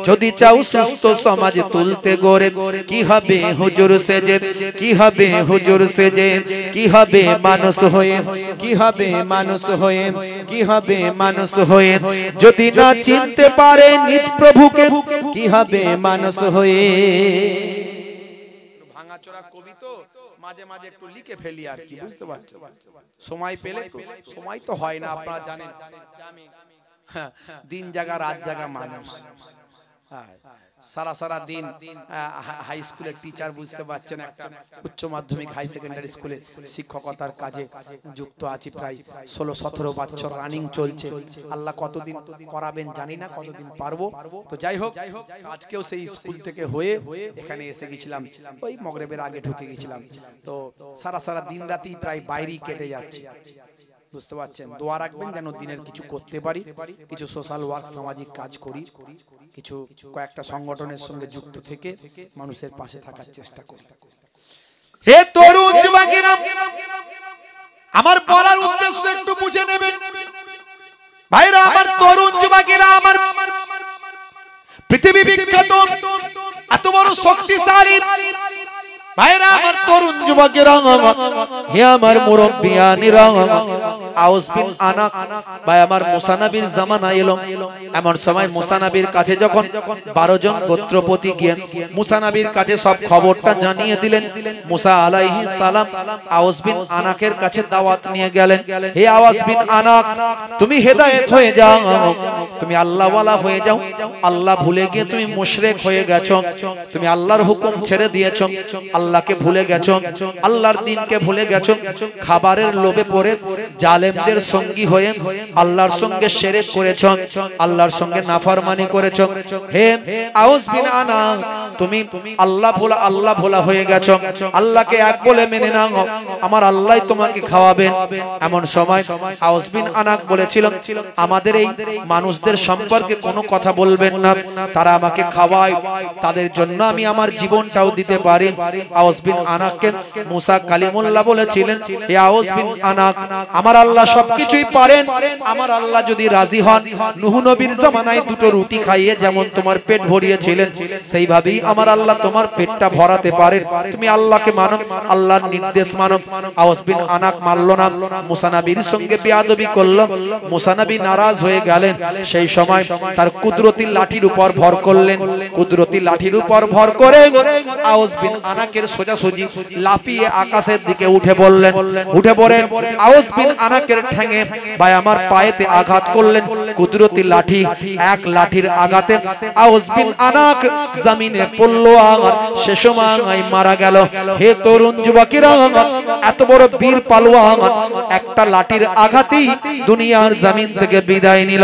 যদি চাও সুস্থ সমাজ তুলতে গড়ে, কি হবে হুজুর সেজে? কি হবে হুজুর সেজে? কি হবে মানুষ হয়ে? কি হবে মানুষ হয়ে? কি হবে মানুষ হয়ে? যদি না চিনতে পারে নিজ প্রভুকে, কি হবে মানুষ হয়ে? ভাঙাচোরা কবি তো মাঝে মাঝে একটু লিখে ফেলি আর কি, বুঝতে পারছো? সময় পেলে, সময় তো হয় না, আপনারা জানেন দিন জাগা রাত জাগা মানুষ। সারা সারা দিন হাই স্কুলের টিচার, বুঝতে পারছেন, একটা উচ্চ মাধ্যমিক হাই সেকেন্ডারি স্কুলে শিক্ষকতার কাজে যুক্ত আছি, প্রায় 16-17 বছর রানিং চলছে। আল্লাহ কতদিন করাবেন জানি না, কতদিন পারবো। তো যাই হোক, আজকেও সেই স্কুল থেকে হয়ে এখানে এসে গেছিলাম, ওই মগরিবের আগে ঢুকে গেছিলাম। তো সারা সারা দিন রাতি প্রায় বাইরেই কেটে যাচ্ছে, বুঝতে পারছেন। দোয়া রাখবেন যেন দিনের কিছু করতে পারি, কিছু সোশ্যাল ওয়ার্ক, সামাজিক কাজ করি, কিছু কয়েকটা সংগঠনের সঙ্গে যুক্ত থেকে মানুষের পাশে থাকার চেষ্টা করি। হে তরুণ যুবকেরা, আমার বলার উদ্দেশ্য একটু বুঝে নেবেন ভাইরা। আমার তরুণ যুবকেরা, আমার পৃথিবী বিখ্যাত এত বড় শক্তিশালী ভাইরা, আমার তরুণ যুবকেরা, হে আমার মুরব্বিয়ানিরা, আউস বিন আনাক ভাই আমার মুসা নবীর জামানা এলো। এমন সময় মুসা নবীর কাছে যখন 12 জন গোত্রপতি গিয়ে মুসা নবীর কাছে সব খবরটা জানিয়ে দিলেন, মুসা আলাইহিস সালাম আউস বিন আনাকের কাছে দাওয়াত নিয়ে গেলেন। হে আউস বিন আনাক, তুমি হেদায়েত হয়ে যাও, তুমি আল্লাহওয়ালা হয়ে যাও। আল্লাহ ভুলে গিয়ে তুমি মুশরিক হয়ে গেছো, তুমি আল্লাহর হুকুম ছেড়ে দিয়েছো, আল্লাহকে ভুলে গেছো, আল্লাহর দ্বীনকে ভুলে গেছো। খাবারের লোভে পড়ে জালেমদের সঙ্গী হয়ে আল্লাহর সঙ্গে শিরক করেছো, আল্লাহর সঙ্গে নাফরমানি করেছো। হে আউস বিন আনাক, তুমি আল্লাহ ভোলা হয়ে গেছো, আল্লাহকে এক বলে মেনে নাও, আমার আল্লাহই তোমাকে খাওয়াবেন। এমন সময় আউস বিন আনাক বলেছিল, আমাদের এই মানুষদের সম্পর্কে কোনো কথা বলবেন না, তারা আমাকে খাওয়ায়, তাদের জন্য আমি আমার জীবনটাও দিতে পারি। আউস বিন আনাককে মুসা কালিমুল্লাহ বলেছিলেন, হে আউস বিন আনাক, আমার আল্লাহ সবকিছুই পারেন, আমার আল্লাহ যদি রাজি হন, নূহ নবীর জামানায় 2টো রুটি খাইয়ে যেমন তোমার পেট ভরিয়েছিলেন, সেইভাবেই আমার আল্লাহ তোমার পেটটা ভরাতে পারেন। তুমি আল্লাহকে মানো, আল্লাহর নির্দেশ মানো। আউস বিন আনাক মানল না, মুসা নবীর সঙ্গে বেয়াদবি করলো। মুসা নবী নারাজ হয়ে গেলেন। সেই সময় তার কুদরতি লাঠির উপর ভর করলেন। কুদরতি লাঠির উপর ভর করে আউস বিন আনাকের সোজাসুজি লাফিয়ে আকাশের দিকে উঠে পড়লেন। উঠে পড়ে আউস বিন আনাকের ঠ্যাঙে বা আমার পায়েতে আঘাত করলেন। কুদরতি লাঠি, এক লাঠির আঘাতে আউস বিন আনাক জমিনে পড়ল, আর সে সময় মারা গেল। হে তরুণ যুবকেরা, এত বড় বীর পালোয়ান একটা লাঠির আঘাতেই দুনিয়ার জমিন থেকে বিদায় নিল।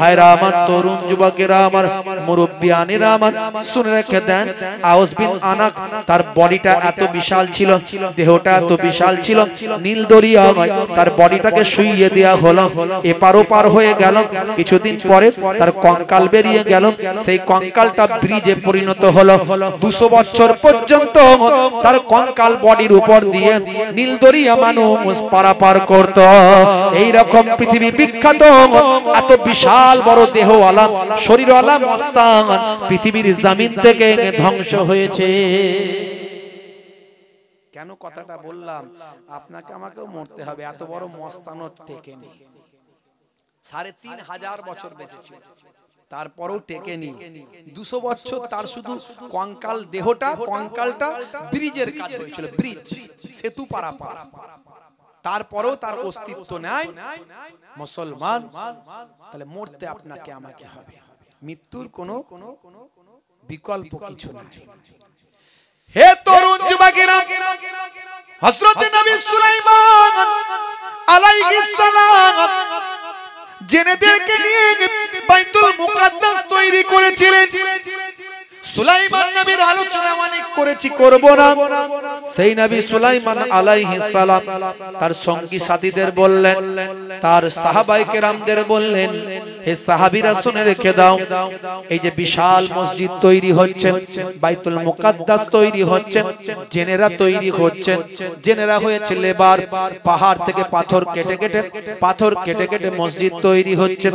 ভাইরা আমার, তরুণ যুবকেরা আমার, মুরব্বিয়ানেরা আমার, শুনে রেখে দেন, আউস বিন আনাক তার বডিটা এত বিশাল ছিল, দেহটা এত বিশাল ছিল, নীল দরিয়া তার বডিটাকে শুইয়ে দেয়া হলো। এপার ওপার হয়ে গেল। কিছুদিন পরে তার কঙ্কাল বেরিয়ে গেল। সেই কঙ্কালটা ব্রিজে পরিণত হলো। 200 বছর পর্যন্ত তার কঙ্কাল বডির উপর দিয়ে নীল দরিয়া মানুষ পারাপার করত। এই রকম পৃথিবী বিখ্যাত এত বিশাল বড় দেহওয়ালা, শরীরওয়ালা মস্তান পৃথিবীর জমিন থেকে ধ্বংস হয়েছে। কেন কথাটা বললাম? আপনাকে আমাকেও মরতে হবে, এত বড় মস্তানও টেকেনি। 3500 বছর বেঁচেছে, তারপরেও টেকেনি। 200 বছর তার শুধু কঙ্কাল, দেহটা, কঙ্কালটা ব্রিজের কাজ হয়েছিল, ব্রিজ, সেতু পারাপার, তারপরেও তার অস্তিত্ব নাই। মুসলমান, তাহলে মরতে আপনাকে আমাকে হবে, মৃত্যুর কোনো বিকল্প কিছু নাই। হে তরুণ যুবকেরা, হযরত নবী সুলাইমান আলাইহিস সালাম জিনেদেরকে নিয়ে বাইতুল মুকাদ্দাস তৈরি করেছিলেন। সুলাইমান নবীর আলোচনা অনেক করেছি, করব না। সেই নবী সুলাইমান আলাইহিস সালাম তার সঙ্গী সাথীদের বললেন, তার সাহাবায়ে কেরামদের বললেন, হে সাহাবীরা শুনে রেখে দাও, এই যে বিশাল মসজিদ তৈরি হচ্ছে, বাইতুল মুকাদ্দাস তৈরি হচ্ছে, জেনেরা তৈরি হচ্ছেন। জেনেরা হয়েছে লেবার, পাহাড় থেকে পাথর কেটে কেটে মসজিদ তৈরি হচ্ছে।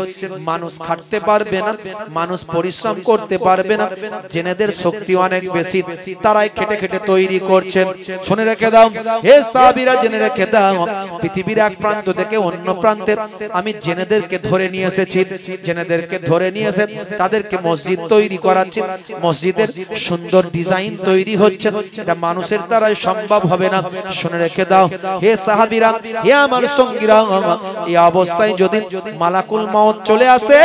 মানুষ খাটতে পারবে না, মানুষ পরিশ্রম করতে পারবে না, জেনেদের শক্তি অনেক বেশি, তারাই খেটে খেটে তৈরি করছেন। শুনে রেখে দাও হে সাহাবীরা, জেনে রেখে দাও, পৃথিবীর এক প্রান্ত থেকে অন্য প্রান্তে আমি জেনেদেরকে ধরে নিয়ে এসেছি। জেনেদেরকে ধরে নিয়ে এসে তাদেরকে মসজিদ তৈরি করাচ্ছি। মসজিদের সুন্দর ডিজাইন তৈরি হচ্ছে, এটা মানুষের দ্বারাই সম্ভব হবে না। শুনে রেখে দাও হে সাহাবীরা, হে আমার সঙ্গীরা, এই অবস্থায় যদি মালাকুল মউত চলে আসে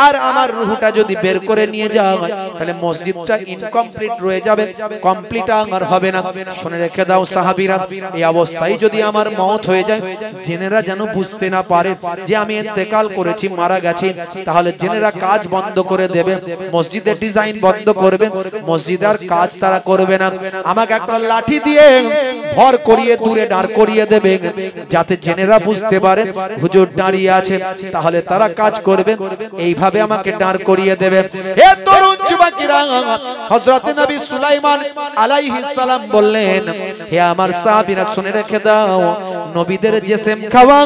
আর আমার রূহটা যদি বের করে নিয়ে যাওয়া হয়, তাহলে মসজিদটা ইনকমপ্লিট রয়ে যাবে, কমপ্লিট আর হবে না। শুনে রেখে দাও সাহাবীরা, এই অবস্থায় যদি আমার মওত হয়ে যায়, জেনেরা যেন বুঝতে না পারে যে আমি ইন্তেকাল করেছি, মারা গেছি, তাহলে জেনেরা কাজ বন্ধ করে দেবে, মসজিদের ডিজাইন বন্ধ করবে, মসজিদের কাজ তারা করবে না। আমাকে একটা লাঠি দিয়ে ভর করিয়ে দূরে দাঁড় করিয়ে দেবে, যাতে জেনেরা বুঝতে পারে হুজুর দাঁড়িয়ে আছে, তাহলে তারা কাজ করবে। এইভাবে আমাকে দাঁড় করিয়ে দেবে। হে তরুণ যুবকেরা, হযরত নবী সুলাইমান আলাইহিস সালাম বললেন, হে আমার সাহাবীরা শুনে রেখে দাও, নবীদের জিসম খাওয়া,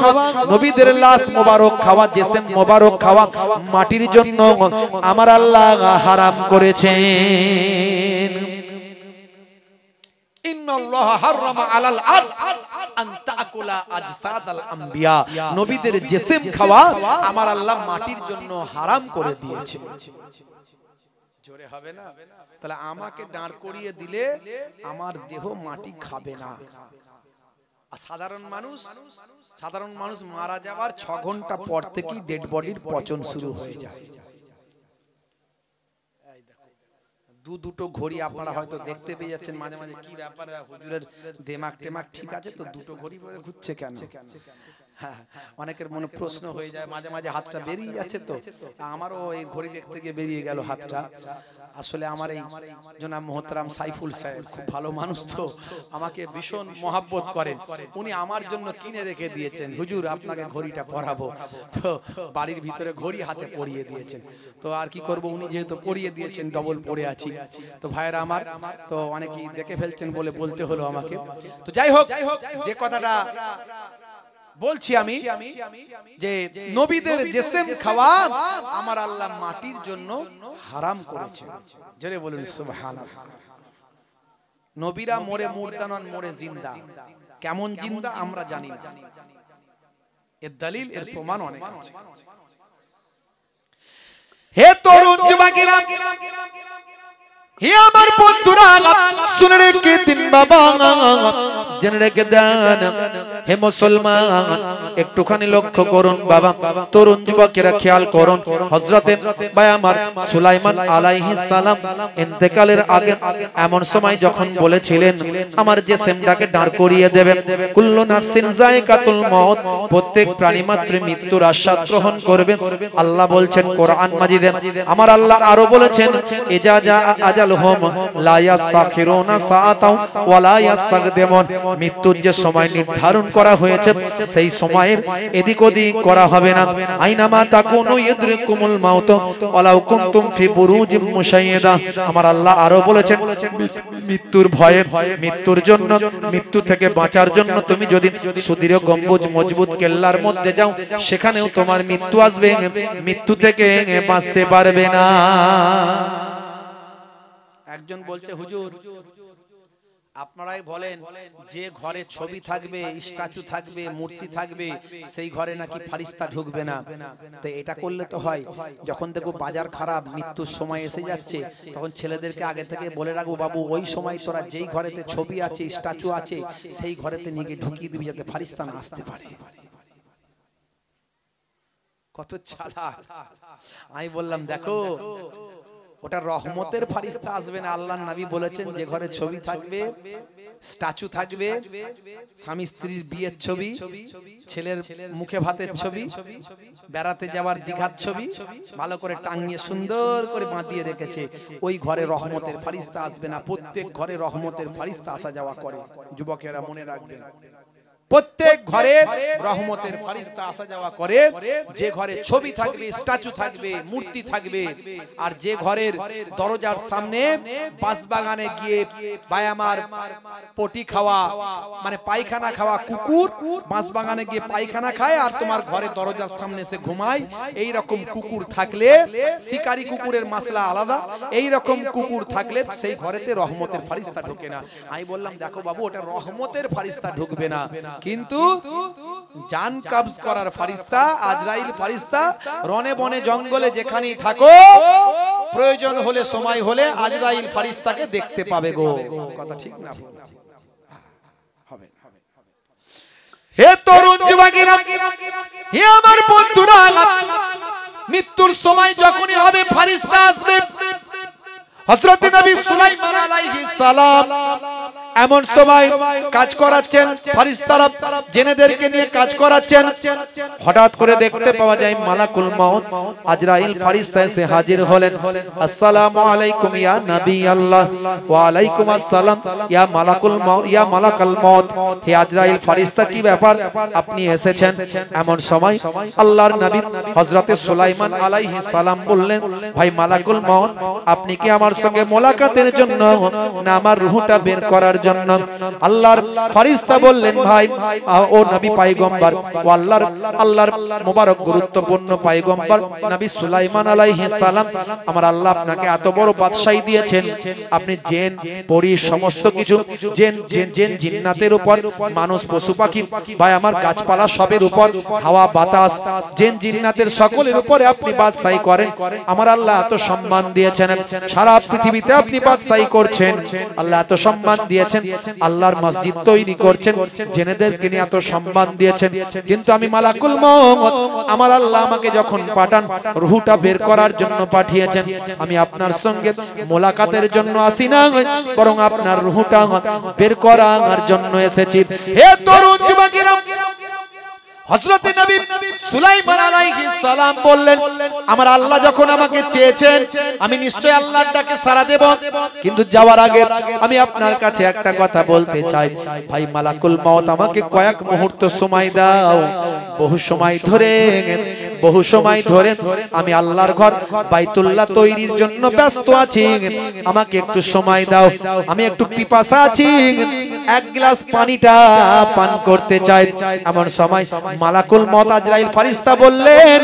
নবীদের লাশ মোবারক খাওয়া, জিসম মোবারক খাওয়া মাটির জন্য আমার আল্লাহ হারাম করেছেন। ইন্নাল্লাহা হারামা আলাল আরদ আন তাকুলা আজসাদাল আম্বিয়া, নবীদের জিসম খাওয়া আমার আল্লাহ মাটির জন্য হারাম করে দিয়েছে। জোরে হবে না? তাহলে আমাকে দাঁড় করিয়ে দিলে আমার দেহ মাটি খাবে না। আর সাধারণ মানুষ মারা যাওয়ার 6 ঘন্টা পর থেকেই ডেড বডির পচন শুরু হয়ে যায়। দুটো ঘড়ি আপনারা হয়তো দেখতে পেয়ে যাচ্ছেন মাঝে মাঝে, কি ব্যাপার হুজুরের দেমাগ টেমাগ ঠিক আছে তো, দুটো ঘড়ি পরে ঘুরছে কেন? হ্যাঁ, অনেকের মনে প্রশ্ন হয়ে যায়, মাঝে মাঝে হাতটা বেরিয়ে যাচ্ছে, তো আমারও এই ঘড়ি দেখতে গিয়ে বেরিয়ে গেল হাতটা। আসলে আমার এই জনাব মোহতারাম সাইফুল সাহেব খুব ভালো মানুষ, তো আমাকে ভীষণ মহাব্বত করেন। উনি আমার জন্য কিনে রেখে দিয়েছেন, হুজুর আপনাকে ঘড়িটা পরাবো, তো বাড়ির ভিতরে ঘড়ি হাতে পরিয়ে দিয়েছেন। তো আর কি করব, উনি যেহেতু পরিয়ে দিয়েছেন, ডবল পরে আছি। তো ভাইরা আমার, তো অনেকেই দেখে ফেলছেন বলে বলতে হলো আমাকে। তো যাই হোক, যে কথাটা বলছি আমি, যে নবীদের জিসম খাওয়া আমার আল্লাহ মাটির জন্য হারাম করেছে। জোরে বলুন সুবহানাল্লাহ। নবীরা মরে মুর্দা নন, মরে জিন্দা। কেমন জিন্দা আমরা জানি না, এর দলিল, এর প্রমাণ অনেক আছে। হে তরুণ যুবকেরা, হে আমার বন্ধুরা, শুনে রেখে দিন বাবা, জেনে রেখে দেন হে মুসলমান, একটুখানি লক্ষ্য করুন বাবা, তরুণ যুবকেরা খেয়াল করুন। হযরতে ভাই আমার সুলাইমান আলাইহিস সালাম ইন্তেকালের আগে এমন সময় যখন বলেছিলেন আমার যে জিসমটাকে দাঁড় করিয়ে দেবে, কুল্লু নাফসিন যায়কাতুল মউত, প্রত্যেক প্রাণী মাত্র মৃত্যুর আস্বাদ গ্রহণ করবে। আল্লাহ বলছেন কোরআন মাজিদে, আমার আল্লাহ আরো বলেছেন, ইজা জা আজালহুম লা ইস্তাখিরুনা সাআতাও ওয়া লা ইস্তাকদিমুন, মৃত্যুর যে সময় নির্ধারণ করা হয়েছে সেই সময়ের এদিক ওদিক করা হবে না। আইনামা তাকুনু ইদরিকুমুল মাউত ওয়ালাউ কুনতুম ফি বুরুজিম মুশাইয়্যাদা। আমার আল্লাহ আরো বলেছেন, মৃত্যুর ভয়ে, মৃত্যুর জন্য, মৃত্যু থেকে বাঁচার জন্য তুমি যদি সুদৃঢ় গম্বুজ মজবুত কেল্লার মধ্যে যাও, সেখানেও তোমার মৃত্যু আসবে, মৃত্যু থেকে বাঁচতে পারবে না। একজন বলছে, হুজুর আপনারাই বলেন যে ঘরে ছবি থাকবে, স্ট্যাচু থাকবে, মূর্তি থাকবে, সেই ঘরে নাকি ফারিস্তা ঢুকবে না। তো এটা করলে তো হয়, যখন দেখো বাজার খারাপ, মৃত্যুর সময় এসে যাচ্ছে, তখন ছেলেদেরকে আগে থেকে বলে রাখবো, বাবু ওই সময় তোরা যেই ঘরেতে ছবি আছে, স্ট্যাচু আছে, সেই ঘরেতে নিয়ে ঢুকিয়ে দিবি, যাতে ফারিস্তা না আসতে পারে। কত চালাক! আমি বললাম, দেখো ওটা রহমতের ফারিস্তা আসবে না। আল্লাহর নবী বলেছেন যে ঘরে ছবি থাকবে স্ট্যাচু থাকবে, স্বামী স্ত্রীর বিয়ের ছবি, ছেলের মুখে ভাতের ছবি, বেড়াতে যাওয়ার দীঘার ছবি ভালো করে টাঙিয়ে সুন্দর করে বাঁধিয়ে রেখেছে। ওই ঘরে রহমতের ফারিস্তা আসবে না। প্রত্যেক ঘরে রহমতের ফারিস্তা আসা যাওয়া করে, যুবকেরা মনে রাখবেন। প্রত্যেক ঘরে রহমতের ফারিস্তা আসা যাওয়া করে। যে ঘরে ছবি থাকবে, স্ট্যাচু থাকবে, মূর্তি থাকবে, আর যে ঘরের দরজার সামনে বাঁশবাগানে গিয়ে বায়ামার পটি খাওয়া মানে পায়খানা খাওয়া কুকুর বাঁশবাগানে গিয়ে পায়খানা খায় আর তোমার ঘরে দরজার সামনে এসে ঘুমায়, এই রকম কুকুর থাকলে, শিকারী কুকুরের মাসলা আলাদা, এই রকম কুকুর থাকলে সেই ঘরেতে রহমতের ফারিস্তা ঢোকে না। আমি বললাম দেখো বাবু, ওটা রহমতের ফারিস্তা ঢুকবে না, কিন্তু জান কবজ করার ফারিস্তা, আজরাইল ফারিস্তা রনে বনে জঙ্গলে যেখানেই থাকো, প্রয়োজন হলে সময় হলে আজরাইল ফারিস্তাকে দেখতে পাবে গো। কথা ঠিক না? হবে। হে তরুণ যুবকেরা, হে আমার বন্ধুরা, মৃত্যুর সময় যখনই হবে ফারিস্তা আসবে। হযরত নবী সুলাইমান আলাইহিস সালাম এমন সময় কাজ করাচ্ছেন, ফারিস্তারা জেনেদেরকে নিয়ে কাজ করাচ্ছেন। হঠাৎ করে দেখতে পাওয়া যায় মালাকুল মউত আজরাইল ফারিস্তা এসে হাজির হলেন। আসসালামু আলাইকুম ইয়া নবী আল্লাহ। ওয়া আলাইকুম আসসালাম ইয়া মালাকুল মউত, ইয়া মালাকুল মউত। হে আজরাইল ফারিস্তা, কি ব্যাপার, আপনি এসেছেন? এমন সময় আল্লাহর নবী হযরত সুলাইমান আলাইহিস সালাম বললেন, ভাই মালাকুল মউত, আপনি কি আমার সঙ্গে মোলাকাতের জন্য না আমার রূহটা বের করার জন্য? আল্লাহর ফেরেশতা বললেন, ভাই ও নবী পয়গম্বর, ও আল্লাহর মোবারক গুরুত্বপূর্ণ পয়গম্বর নবী সুলাইমান আলাইহিস সালাম, আমার আল্লাহ আপনাকে এত বড় বাদশাহী দিয়েছেন, আপনি জিন পরী সমস্ত কিছু জিন জিন্নাতের উপর, মানুষ পশু পাখি ভাই আমার গাছপালা সবের উপর, হাওয়া বাতাস জিন জিন্নাতের সকলের উপরে আপনি বাদশাহী করেন। আমার আল্লাহ এত সম্মান দিয়েছেন, সারা পৃথিবীতে আপনি বাদশাহী করছেন। আল্লাহ এত সম্মান দিয়েছেন, আল্লাহর মসজিদ তৈরি করছেন, জেনেদেরকে নিয়ে এত সম্মান দিয়েছেন, কিন্তু আমি মালাকুল মউত, আমার আল্লাহ আমাকে যখন পাঠান রূহটা বের করার জন্য পাঠিয়েছেন, আমি আপনার সঙ্গে মোলাকাতের জন্য আসি না, বরং আপনার রূহটা বের করার জন্য এসেছি। হে তরুণ যুবকেরা, হযরত নবী সুলাইমান আলাইহিস সালাম বললেন, আমার আল্লাহ যখন আমাকে চেয়েছেন আমি নিশ্চয়ই আল্লাহর ডাকে সাড়া দেব, কিন্তু যাওয়ার আগে আমি আপনার কাছে একটা কথা বলতে চাই। ভাই মালাকুল মউত, আমাকে কয়েক মুহূর্ত সময় দাও। বহু সময় ধরে আমি আল্লাহর ঘর বাইতুল্লাহ তৈরির জন্য ব্যস্ত আছি, আমাকে একটু সময় দাও, আমি একটু পিপাসা আছি, এক গ্লাস পানিটা পান করতে চাই। এমন সময় মালাকুল মউত আজরাইল ফেরেশতা বললেন,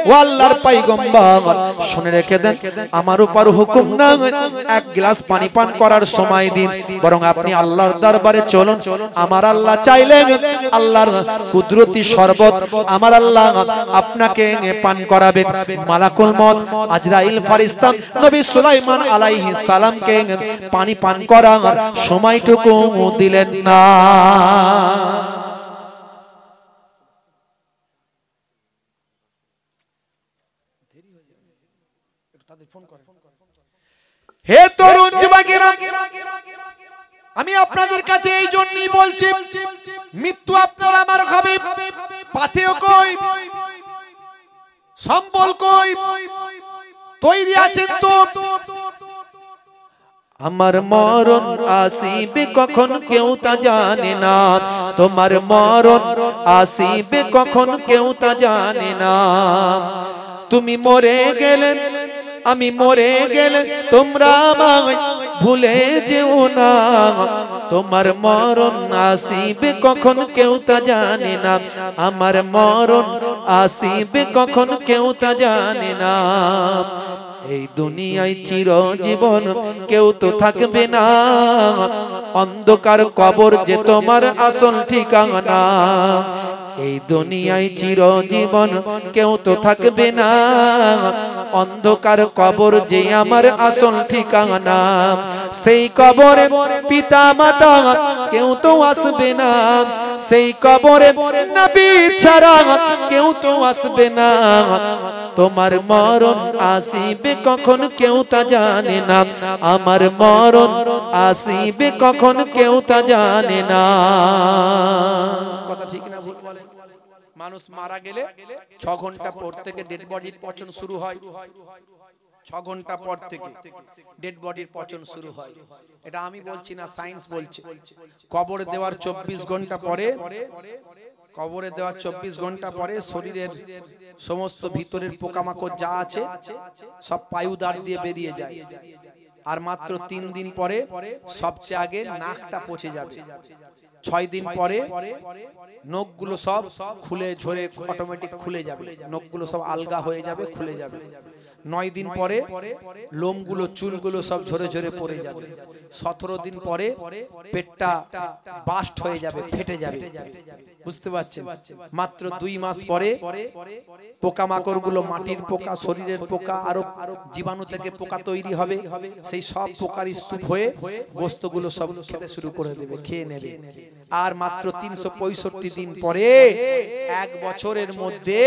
ও আল্লাহর পয়গম্বর, শুনে রেখে দেন, আমার উপর হুকুম না এক গ্লাস পানি পান করার সময় দিন, বরং আপনি আল্লাহর দরবারে চলুন। আমার আল্লাহ চাইলেন আল্লাহর কুদরতি শরবত আমার আল্লাহ আপনাকে পান করাবেন। মালাকুল মউত আজরাইল ফেরেশতা নবী সুলাইমান আলাইহিস সালামকে পানি পান করার সময়টুকু দিলেন না। হে তরুণ যুবকেরা, আমি আপনাদের কাছে এই জন্যই বলছি, মৃত্যু আপনার আমার হবে, পাথেয় কই, সম্বল কই, তৈরি আছেন তো? আমার মরণ আসিবে কখন কেউ তা জানে না, তোমার মরণ আসিবে কখন কেউ তা জানে না। তুমি মরে গেলে আমি মরে গেলে তোমরা আমায় ভুলে যেও না, তোমার মরণ আসিবে কখন কেউ তা জানে না, আমার মরণ আসিবে কখন কেউ তা জানে না। এই দুনিয়ায় চিরজীবন কেউ তো থাকবে না, অন্ধকার কবর যে তোমার আসল ঠিকানা। এই দুনিয়ায় চিরজীবন কেউ তো থাকবে না, অন্ধকার কবর যে আমার আসল ঠিকানা, সেই কবরে পিতা মাতা কেউ তো আসবে না, সেই কবরে নবী ছাড়া কেউ তো আসবে না, তোমার মরণ আসিবে কখন কেউ তা জানে না, আমার মরণ আসিবে কখন কেউ তা জানে না। কথা ঠিক না ভুল বলেন? মানুষ মারা গেলে 6 ঘন্টা পর থেকে ডেড বডির পচন শুরু হয়। 6 ঘন্টা পর থেকে ডেড বডির পচন শুরু হয়। এটা আমি বলছি না, সায়েন্স বলছে। কবরে দেওয়ার 24 ঘন্টা পরে, কবরে দেওয়ার 24 ঘন্টা পরে শরীরের সমস্ত ভিতরের পোকামাকড় যা আছে সব পায়ুদার দিয়ে বেরিয়ে যায়। আর মাত্র 3 দিন পরে সবচেয়ে আগে নাকটা পচে যাবে। 6 দিন পরে নখগুলো সব খুলে ঝরে অটোমেটিক খুলে যাবে, নখগুলো সব আলগা হয়ে যাবে, খুলে যাবে। 9 দিন পরে লোমগুলো চুলগুলো সব ঝরে ঝরে পড়ে যাবে। 17 দিন পরে পেটটা বাস্ট হয়ে যাবে, ফেটে যাবে। বুঝতে পারছেন? মাত্র 2 মাস পরে পোকামাকড়গুলো, মাটির পোকা, শরীরের পোকা, আরো জীবাণু থেকে পোকা তৈরি হবে। সেই সব পোকার স্তূপ হয়ে গোস্তগুলো সব খেতে শুরু করে দেবে, খেয়ে নেবে। আর মাত্র 365 দিন পরে 1 বছরের মধ্যে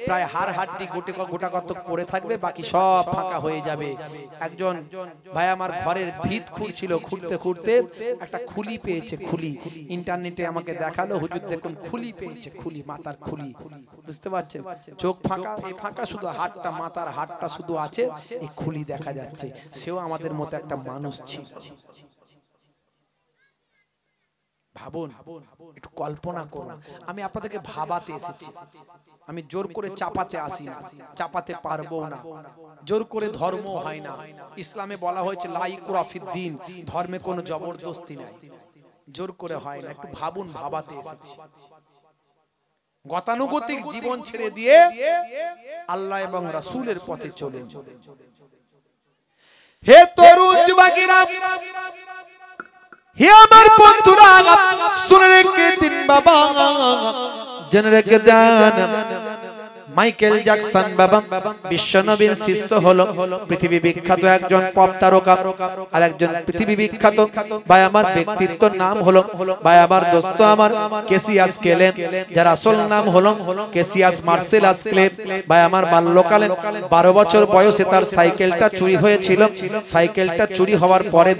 প্রায় হাড় হাড্ডি গোটা কত পড়ে থাকবে, বাকি সব ফাঁকা হয়ে যাবে। একজন ভাই আমার ঘরের ভিত খুঁড়ছিল, খুঁড়তে খুঁড়তে একটা খুলি পেয়েছে, খুলি। ইন্টারনেটে আমাকে দেখালো, হুজুর দেখুন খুলি পেয়েছে, খুলি, মাথার খুলি। বুঝতে পারছেন? চোখ ফাঁকা, এই ফাঁকা শুধু হাড়টা, মাথার হাড়টা শুধু আছে, এই খুলি দেখা যাচ্ছে। সেও আমাদের মতো একটা মানুষ ছিল। ভাবুন, একটু কল্পনা করুন। আমি আপনাদেরকে ভাবাতে এসেছি, আমি জোর করে চাপাতে আসি না, চাপাতে পারবো না। জোর করে ধর্ম হয় না। ইসলামে বলা হয়েছে লা ইকরাহা ফিদ্দীন, ধর্মে কোনো জবরদস্তি নাই, জোর করে হয় না। একটু ভাবুন, ভাবাতে এসেছি। গতানুগতিক জীবন ছেড়ে দিয়ে আল্লাহ এবং রাসূলের পথে চলে। হে তরুণ যুবকেরা, হে আমার বন্ধুরা, শুনে রেখে দিন বাবা, জেনে রেখে দেন। মাইকেল জ্যাকসন বাবা বিশ্বনবীর শিষ্য হলো, পৃথিবী বিখ্যাত একজন পপ তারকা। আর একজন পৃথিবী বিখ্যাত ভাই আমার ব্যক্তিত্বের নাম হলো, ভাই আমার দোস্ত আমার ক্যাসিয়াস ক্লে, যার আসল নাম হলো ক্যাসিয়াস মার্সেলাস ক্লে। ভাই আমার বাল্যকালে 12 বছর বয়সে তার সাইকেলটা চুরি হয়েছিল। সাইকেলটা চুরি হওয়ার পরে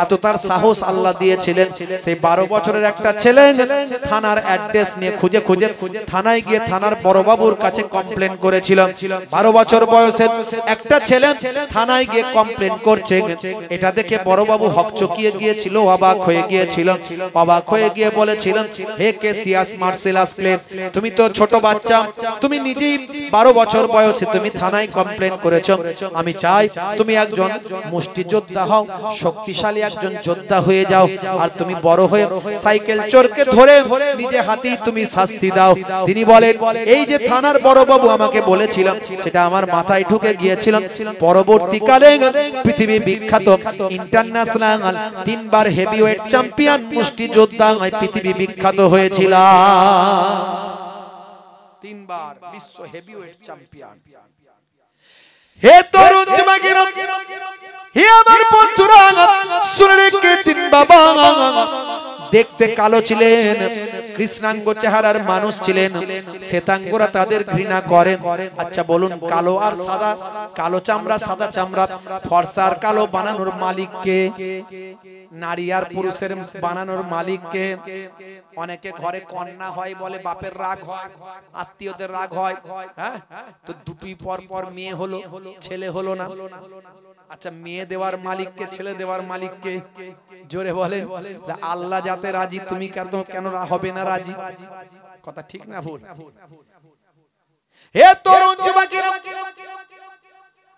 এত তার সাহস আল্লাহ দিয়েছিলেন, সেই 12 বছরের একটা ছেলে থানার অ্যাড্রেস নিয়ে খুঁজে খুঁজে থানায় গিয়ে থানার বড়বাবুর কাছে কমপ্লেন করেছিল। 12 বছর বয়সে একটা ছেলে থানায় গিয়ে কমপ্লেন করছে। এটা দেখে বড়বাবু হকচকিয়ে গিয়েছিল, অবাক হয়ে গিয়েছিল। অবাক হয়ে গিয়ে বলেছিলেন, হে ক্যাসিয়াস মার্সেলাস ক্লে, তুমি তো ছোট বাচ্চা, তুমি নিজেই 12 বছর বয়সে তুমি থানায় কমপ্লেন করেছো। আমি চাই তুমি একজন মুষ্টিযোদ্ধা হও, শক্তিশালী একজন যোদ্ধা হয়ে যাও, আর তুমি বড় হয়ে সাইকেল চোরকে ধরে নিজে হাতেই তুমি শাস্তি দাও। তিনি বলেন, এই যে থানার বড়বাবু আমাকে বলেছিলাম, সেটা আমার মাথায় ঢুকে গিয়েছিল। পরবর্তীকালে পৃথিবী বিখ্যাত ইন্টারন্যাশনাল 3 বার হেভিওয়েট চ্যাম্পিয়ন মুষ্টিযোদ্ধা পৃথিবী বিখ্যাত হয়েছিল। 3 বার বিশ্ব হেভিওয়েট চ্যাম্পিয়ন। হে তরুণ যুবকেরা, হে আমার বন্ধুরা, শুনে রেখে দিন বাবা, দেখতে কালো ছিলেন, কৃষ্ণাঙ্গ চেহারার মানুষ ছিলেন। শ্বেতাঙ্গরা তাদের ঘৃণা করে। আচ্ছা বলুন, কালো আর সাদা, কালো চামড়া সাদা চামড়া, ফর্সা আর কালো বানানোর মালিক কে? নারী আর পুরুষের বানানোর মালিক কে? অনেকে ঘরে কন্যা হয় বলে বাপের রাগ হয়, আত্মীয়দের রাগ হয়, হ্যাঁ, তো দুটোই পর পর মেয়ে হলো, ছেলে হলো না। আচ্ছা, মেয়ে দেওয়ার মালিক কে, ছেলে দেওয়ার মালিক কে? জোরে বলেন। আল্লাহ যাতে রাজি, তুমি কেন হবে না রাজি? কথা ঠিক না ভুল? হে তরুণ যুবকেরা,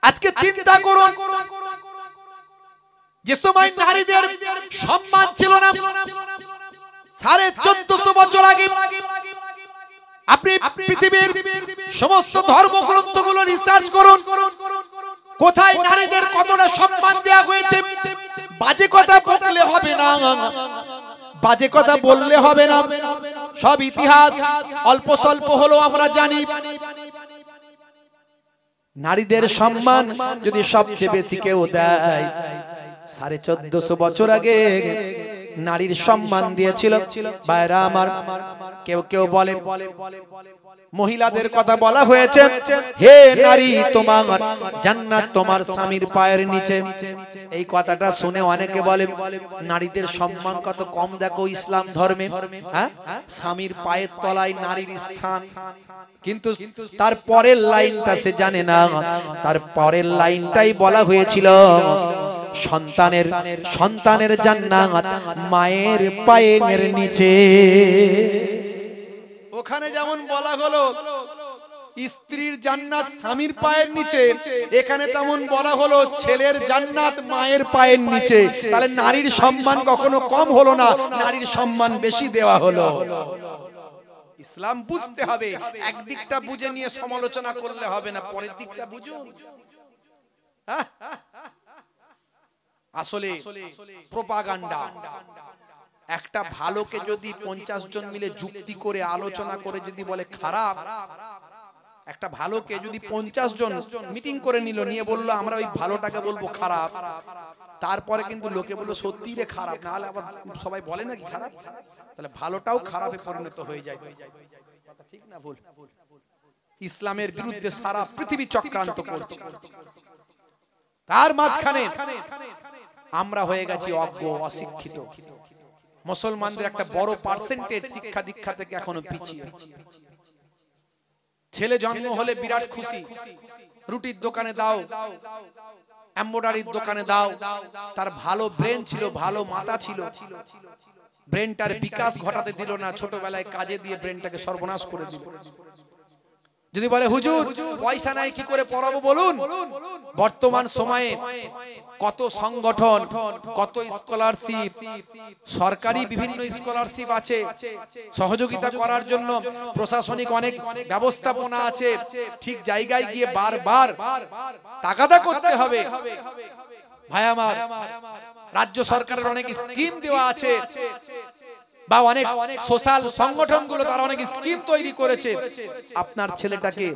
আজকে চিন্তা করুন, যে সময় নারীদের সম্মান ছিল না, 1450 বছর আগে, আপনি পৃথিবীর সমস্ত ধর্মগ্রন্থগুলো রিসার্চ করুন, কোথায় নারীদের কতটা সম্মান দেওয়া হয়েছে। বাজে কথা বললে হবে না, বাজে কথা বললে হবে না, সব ইতিহাস অল্প স্বল্প হলো আমরা জানি। নারীদের সম্মান যদি সবচেয়ে বেশি কেউ দেয়, 1450 বছর আগে নারীর সম্মান দিয়েছিল। ভাইরা আমার, কেউ কেউ বলে, মহিলাদের কথা বলা হয়েছে, হে নারী তোমার জান্নাত তোমার স্বামীর পায়ের নিচে। এই কথাটা শুনে অনেকে বলে নারীদের সম্মান কত কম দেখো ইসলাম ধর্মে, হ্যাঁ, স্বামীর পায়ের তলায় নারীর স্থান। কিন্তু তার পরের লাইনটা সে জানে না, তার পরের লাইনটাই বলা হয়েছিল, সন্তানের জান্নাত মায়ের পায়ের নিচে। ওখানে যেমন বলা হলো স্ত্রীর জান্নাত স্বামীর পায়ের নিচে, এখানে তেমন বলা হলো ছেলের জান্নাত মায়ের পায়ের নিচে। তাহলে নারীর সম্মান কখনো কম হলো না, নারীর সম্মান বেশি দেওয়া হলো। ইসলাম বুঝতে হবে, একদিকটা বুঝে নিয়ে সমালোচনা করলে হবে না, পরের দিকটা বুঝুন। আসলে প্রপাগান্ডা। একটা ভালোকে যদি 50 জন মিলে যুক্তি করে আলোচনা করে যদি বলে খারাপ, একটা ভালোকে যদি 50 জন মিটিং করে নিল, নিয়ে বললো আমরা ওই ভালোটাকে বলবো খারাপ, তারপরে কিন্তু লোকে বললো সত্যি রে খারাপ, নাহলে আবার সবাই বলে নাকি খারাপ, তাহলে ভালোটাও খারাপে পরিণত হয়ে যায়। কথা ঠিক না ভুল? ইসলামের বিরুদ্ধে সারা পৃথিবী চক্রান্ত করছে, তার মাঝখানে আমরা হয়ে গেছি অজ্ঞ, অশিক্ষিত। মুসলমানদের একটা বড় পার্সেন্টেজ শিক্ষা দীক্ষা থেকে এখনো পিছিয়ে। ছেলে জন্ম হলে বিরাট খুশি, রুটির দোকানে দাও, এমব্রয়ডারির দোকানে দাও। তার ভালো ব্রেন ছিল, ভালো মাথা ছিল, ব্রেনটার বিকাশ ঘটাতে দিল না, ছোটবেলায় কাজে দিয়ে ব্রেনটাকে সর্বনাশ করে দিল। যদি বলে হুজুর পয়সা নাই কি করে পড়াবো বলুন, বর্তমান সময়ে কত সংগঠন, কত স্কলারশিপ, সরকারি বিভিন্ন স্কলারশিপ আছে, সহযোগিতা করার জন্য প্রশাসনিক অনেক ব্যবস্থাপনা আছে। ঠিক জায়গায় গিয়ে বারবার তাগাদা করতে হবে। ভাই আমার, রাজ্য সরকারের অনেক স্কিম দেওয়া আছে, বা অনেক সোশ্যাল সংগঠনগুলো তারা অনেক স্কিম তৈরি করেছে। আপনার ছেলেটাকে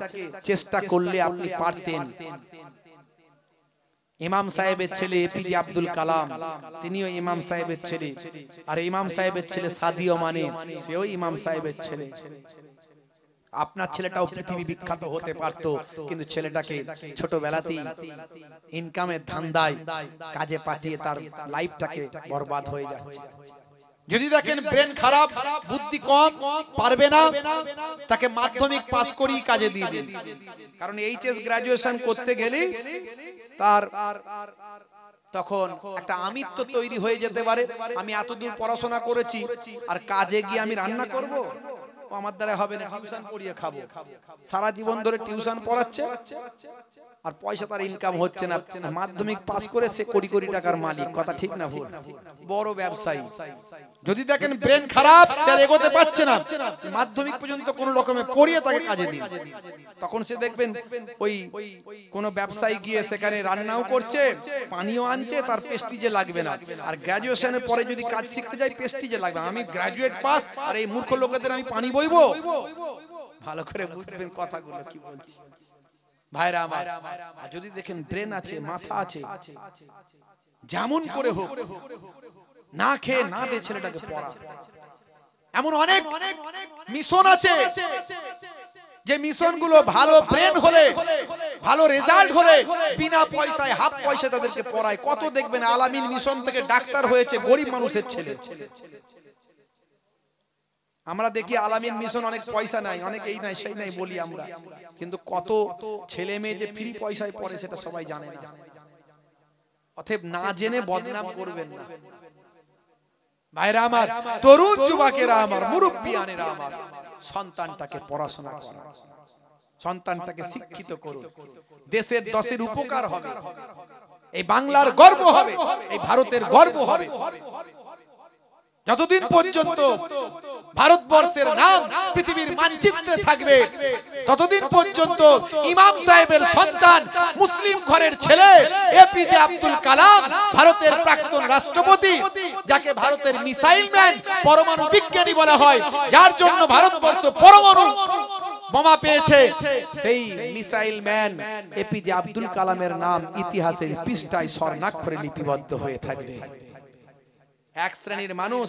চেষ্টা করলে আপনি পারতেন। ইমাম সাহেবের ছেলে এপিজে আব্দুল কালাম, তিনিও ইমাম সাহেবের ছেলে, আর ইমাম সাহেবের ছেলে সাদিও মানে, সেও ইমাম সাহেবের ছেলে। আপনার ছেলেটাও পৃথিবী বিখ্যাত হতে পারতো, কিন্তু ছেলেটাকে ছোটবেলাতেই ইনকামের ধান্দায় কাজে পাঠিয়ে তার লাইফটাকে বরবাদ হয়ে যাচ্ছে। যদি দেখেন ব্রেন খারাপ, বুদ্ধি কম, পারবে না, তাকে মাধ্যমিক পাস করেই কাজে দিয়ে দিন। কারণ এইচএস গ্রাজুয়েশন করতে গেলে তার তখন একটা আমিত্ব তৈরি হয়ে যেতে পারে, আমি এতদূর পড়াশোনা করেছি আর কাজে গিয়ে আমি রান্না করব, আমার দ্বারা হবে না, টিউশন পড়িয়ে খাবো। সারা জীবন ধরে টিউশন পড়াচ্ছে আর পয়সা তার ইনকাম হচ্ছে না। মাধ্যমিক পাস করে সে কোটি কোটি টাকার মালিক। কথা ঠিক না ভুল? বড় ব্যবসায়ী। যদি দেখেন ব্রেন খারাপ, সে এগোতে পারছে না, মাধ্যমিক পর্যন্ত কোন রকমে পড়িয়ে তাকে কাজে দিন, তখন সে দেখবেন ওই কোন ব্যবসায়ী গিয়ে সেখানে রান্নাও করছে, পানিও আনছে, তার প্রেস্টিজে লাগবে না। আর গ্রাজুয়েশনের পরে যদি কাজ শিখতে যাই, প্রেস্টিজে লাগবে। আমি গ্রাজুয়েট পাস আর এই মূর্খ লোকেদের আমি পানি বইবো। ভালো করে বুঝবেন কথাগুলো কি বলছি ভাইরা আমার। আর যদি দেখেন ব্রেন আছে, মাথা আছে, যেমন করে হোক না খেয়ে না দিয়ে ছেলেটাকে পড়া। এমন অনেক মিশন আছে যে মিশন গুলো ভালো ব্রেন হলে, ভালো রেজাল্ট হলে বিনা পয়সায়, হাফ পয়সা তাদেরকে পড়ায়। কত দেখবেন আলামিন মিশন থেকে ডাক্তার হয়েছে গরিব মানুষের ছেলে। আমরা দেখি আলামিন মিশন অনেক পয়সা নাই, অনেক এই নাই সেই নাই বলি আমরা, কিন্তু কত ছেলে মেয়ে যে ফ্রি পয়সায় পড়ে সেটা সবাই জানে না। অতএব না জেনে বদনাম করবেন না ভাইরা আমার, তরুণ যুবকেরা আমার, মুরব্বিয়ানেরা আমার, সন্তানটাকে পড়াশোনা করা, সন্তানটাকে শিক্ষিত করুন। দেশের দশের উপকার হবে, এই বাংলার গর্ব হবে, এই ভারতের গর্ব হবে। যতদিন পর্যন্ত ভারতবর্ষের নাম পৃথিবীর মানচিত্রে থাকবে, ততদিন পর্যন্ত ইমাম সাহেবের সন্তান, মুসলিম ঘরের ছেলে এপিজে আব্দুল কালাম, ভারতের প্রাক্তন রাষ্ট্রপতি, যাকে ভারতের মিসাইল ম্যান পরমাণু বিজ্ঞানী বলা হয়, যার জন্য ভারতবর্ষ পরমাণু বোমা পেয়েছে, সেই মিসাইল ম্যান এপিজে আব্দুল কালামের নাম ইতিহাসের পৃষ্ঠায় স্বর্ণাক্ষরে লিপিবদ্ধ হয়ে থাকবে। এক শ্রেণীর মানুষ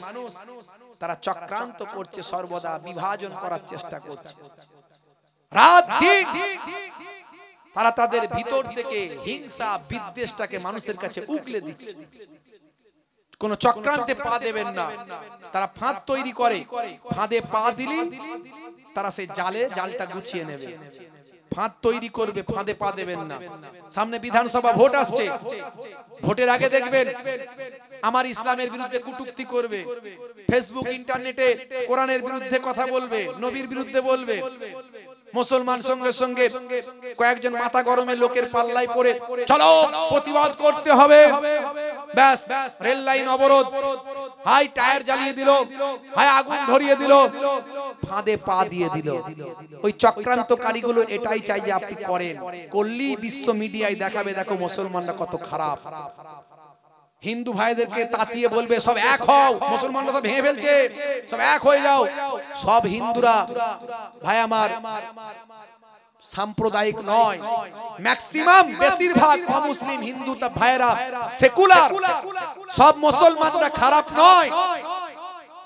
তারা চক্রান্ত করছে, সর্বদা বিভাজন করার চেষ্টা করছে, রাত দিন তারা তাদের ভিতর থেকে হিংসা বিদ্বেষটাকে মানুষের কাছে উগলে দিচ্ছে। কোন চক্রান্তে পা দেবেন না। তারা ফাঁদ তৈরি করে, ফাঁদে পা দিলি তারা সেই জালটা গুছিয়ে নেবে। ফাঁদ তৈরি করবে, ফাঁদে পা দেবেন না। সামনে বিধানসভা ভোট আসছে, ভোটের আগে দেখবেন আমার ইসলামের বিরুদ্ধে কটূক্তি করবে, ফেসবুক ইন্টারনেটে কোরআনের বিরুদ্ধে কথা বলবে, নবীর বিরুদ্ধে বলবে। মুসলমান সঙ্গে সঙ্গে কয়েকজন মাথা গরমে লোকের পাল্লায় পড়ে চলো প্রতিবাদ করতে হবে, ব্যাস রেল লাইন অবরোধ, হাই টায়ার জ্বালিয়ে দিল, হাই আগুন ধরিয়ে দিল, ফাঁদে পা দিয়ে দিল। ওই চক্রান্তকারীগুলো এটাই চাই যে আপনি করেন, করলি বিশ্ব মিডিয়ায় দেখাবে দেখো মুসলমানরা কত খারাপ। হিন্দু ভাইদেরকে তাতিয়ে বলবে সব এক হও, মুসলমানরা সব ভেঙে ফেলছে, সব এক হয়ে যাও। সব হিন্দুরা ভাই আমার সাম্প্রদায়িক নয়, ম্যাক্সিমাম বেশিরভাগ অমুসলিম হিন্দু তা ভাইরা সেকুলার। সব মুসলমানরা খারাপ নয়,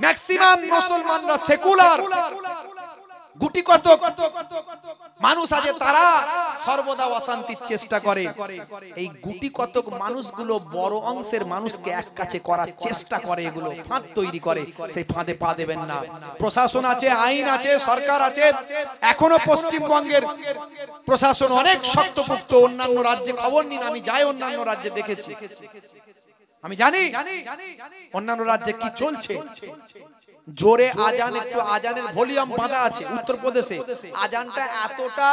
ম্যাক্সিমাম মুসলমানরা সেকুলার। গুটি কত মানুষ আছে তারা সর্বদা অশান্তির চেষ্টা করে। এই গুটি কতক মানুষগুলো বড় অংশের মানুষকে এক কাছে করার চেষ্টা করে, এগুলো ফাঁদ তৈরি করে। সেই ফাঁদে পা দেবেন না। প্রশাসন আছে, আইন আছে, সরকার আছে। এখনো পশ্চিমবঙ্গের প্রশাসন অনেক শক্তপোক্ত। অন্যান্য রাজ্যে খবর নিন, আমি যাই অন্যান্য রাজ্যে দেখেছি, আমি জানি অন্যান্য রাজ্যে কি চলছে। জোরে আজান, একটু আজানের ভলিউম বাঁধা আছে। উত্তরপ্রদেশে আজানটা এতটা,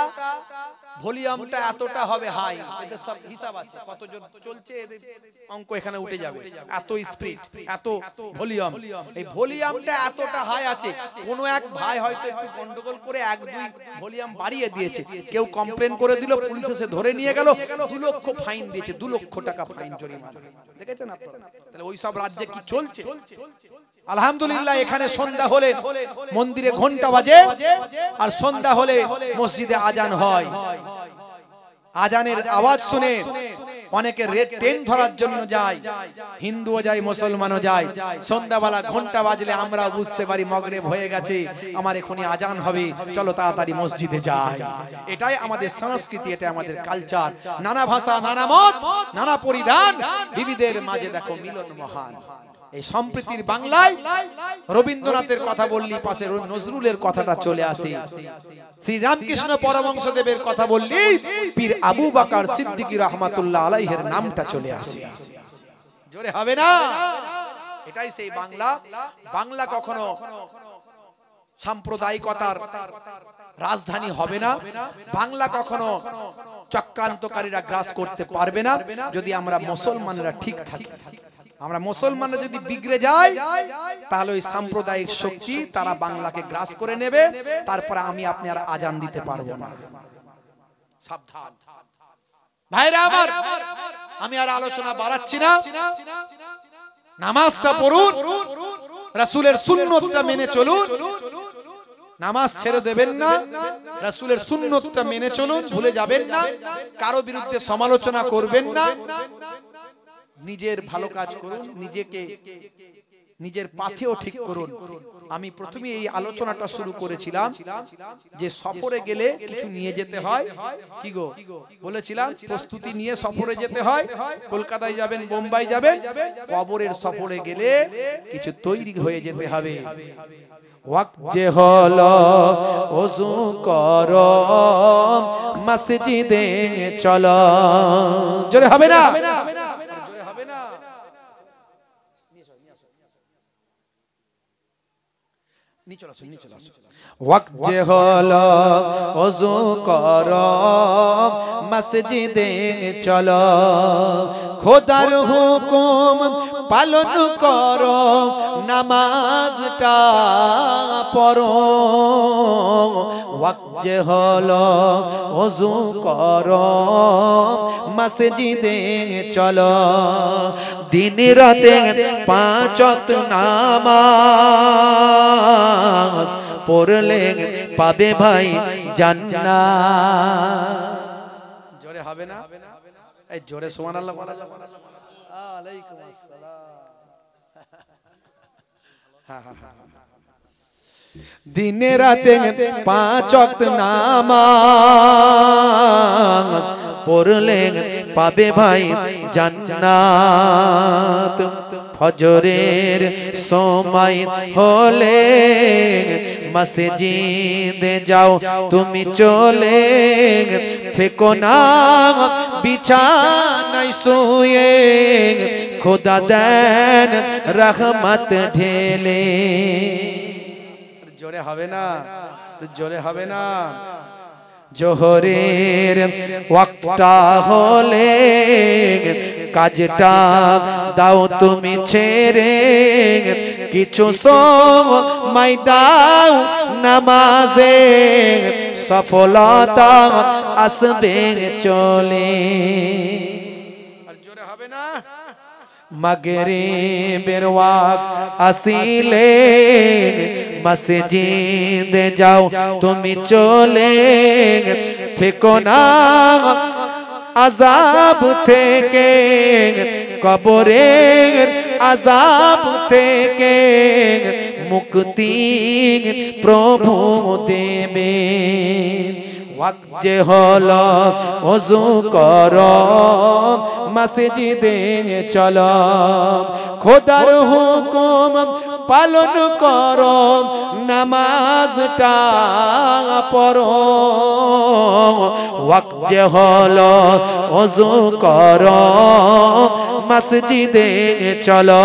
ভলিউমটা এতটা হবে হাই, এদের সব হিসাব আছে, কত জোর চলছে এদের অঙ্ক এখানে উঠে যাবে। এত স্পিড, এত ভলিউম, এই ভলিউমটা এতটা হাই আছে। কোন এক ভাই হয়তো একটু গন্ডগোল করে 1-2 ভলিউম বাড়িয়ে দিয়েছে, কেউ কমপ্লেন করে দিল, পুলিশ এসে ধরে নিয়ে গেল, 2 লক্ষ ফাইন দিয়েছে, 2 লক্ষ টাকা ফাইন জরিমানা। দেখেছেন আপনারা? তাহলে ওই সব রাজ্যে কি চলছে? আলহামদুলিল্লাহ এখানে সন্ধ্যা হলে মন্দিরে ঘন্টা বাজে, আর সন্ধ্যা হলে মসজিদে আজান হয়। আজানের আওয়াজ শুনে অনেকে রেড ট্রেন ধরার জন্য যায়, হিন্দুও যায়, মুসলমানও যায়। সন্ধ্যাবেলা ঘন্টা বাজলে আমরা বুঝতে পারি মাগরিব হয়ে গেছে, আমার এখনই আজান হবে, চলো তাড়াতাড়ি মসজিদে যাই। এটাই আমাদের সংস্কৃতি, এটা আমাদের কালচার। নানা ভাষা, নানা মত, নানা পরিধান, বিবিধের মাঝে দেখো মিলন মহান। এই সম্প্রীতির বাংলায় রবীন্দ্রনাথের কথা বললি পাশে নজরুলের কথাটা চলে আসে, শ্রী রামকৃষ্ণ পরমহংসদেবের কথা বললি পীর আবু বকর সিদ্দিকী রহমাতুল্লাহ আলাইহির নামটা চলে আসে। জোরে হবে না? এটাই সেই বাংলা। বাংলা কখনো সাম্প্রদায়িকতার রাজধানী হবে না। বাংলা কখনো চক্রান্তকারীরা গ্রাস করতে পারবে না যদি আমরা মুসলমানরা ঠিক থাকি। আমরা মুসলমানরা যদি বিগড়ে যাই তাহলে ওই সাম্প্রদায়িক শক্তি তারা বাংলাকে গ্রাস করে নেবে, তারপরে আমি আপনি আর আজান দিতে পারবো না। সাবধান ভাইরা আমার, আমি আর আলোচনা বাড়াচ্ছি না। নামাজটা পড়ুন, রাসূলের সুন্নতটা মেনে চলুন। নামাজ ছেড়ে দেবেন না, রাসূলের সুন্নতটা মেনে চলুন, ভুলে যাবেন না। কারো বিরুদ্ধে সমালোচনা করবেন না। নিজের ভালো কাজ করুন, নিজেকে নিজের পাথেও ঠিক করুন। আমি প্রথমে এই আলোচনাটা শুরু করেছিলাম যে সফরে গেলে কিছু নিয়ে যেতে হয়। কি গো বলেছিলাম? প্রস্তুতি নিয়ে সফরে যেতে হয়। কলকাতায় যাবেন, বোম্বাই যাবেন, কবরের সফরে গেলে কিছু তৈরি হয়ে যেতে হবে। ওয়াক্ত যে হলো ওযু করো, মসজিদে চলো। জোরে হবে না? ওয়াক্ত যে হলো ওযু করো, মসজিদে চলো। খোদার হুকুম পালন করো নামাজটা পড়ো ওয়াক্ত যে হলো ওযু করো মসজিদে চলো দিন রাতে 5 ওয়াক্ত নামাজ পড়লে পাবে ভাই জান্নাত জোরে হবে না এই জোরে সুবহানাল্লাহ বলা যাবে আলাইকুম আসসালাম দিনে রাতে 5 ওয়াক্ত নামাজ পড়লে পাবে ভাই জান্নাত ফজরের সময় হলে মসজিদে যাও তুমি চলে থেকো না বিছানায় শুয়ে খোদা দেন রহমত ঢেলে জোরে হবে না জোরে হবে না জোহরের ওয়াক্তটা হলে কাজটা দাও তুমি ছেড়ে কিছু সময় দাও নামাজে সফলতা আসবে চলে আর জোরে হবে না মাগরিবের ওয়াক্ত আসিলে মসজিদে যাও তুমি চলে থেকো না আযাব থেকে কবরের আযাব থেকে মুক্তি প্রভু দেবেন ওয়াক্ত যে হলো ওযু করো মসজিদে চলো খোদার হুকুম পালন করো নামাজটা পড়ো ওয়াক্ত যে হলো ওযু করো মসজিদে চলো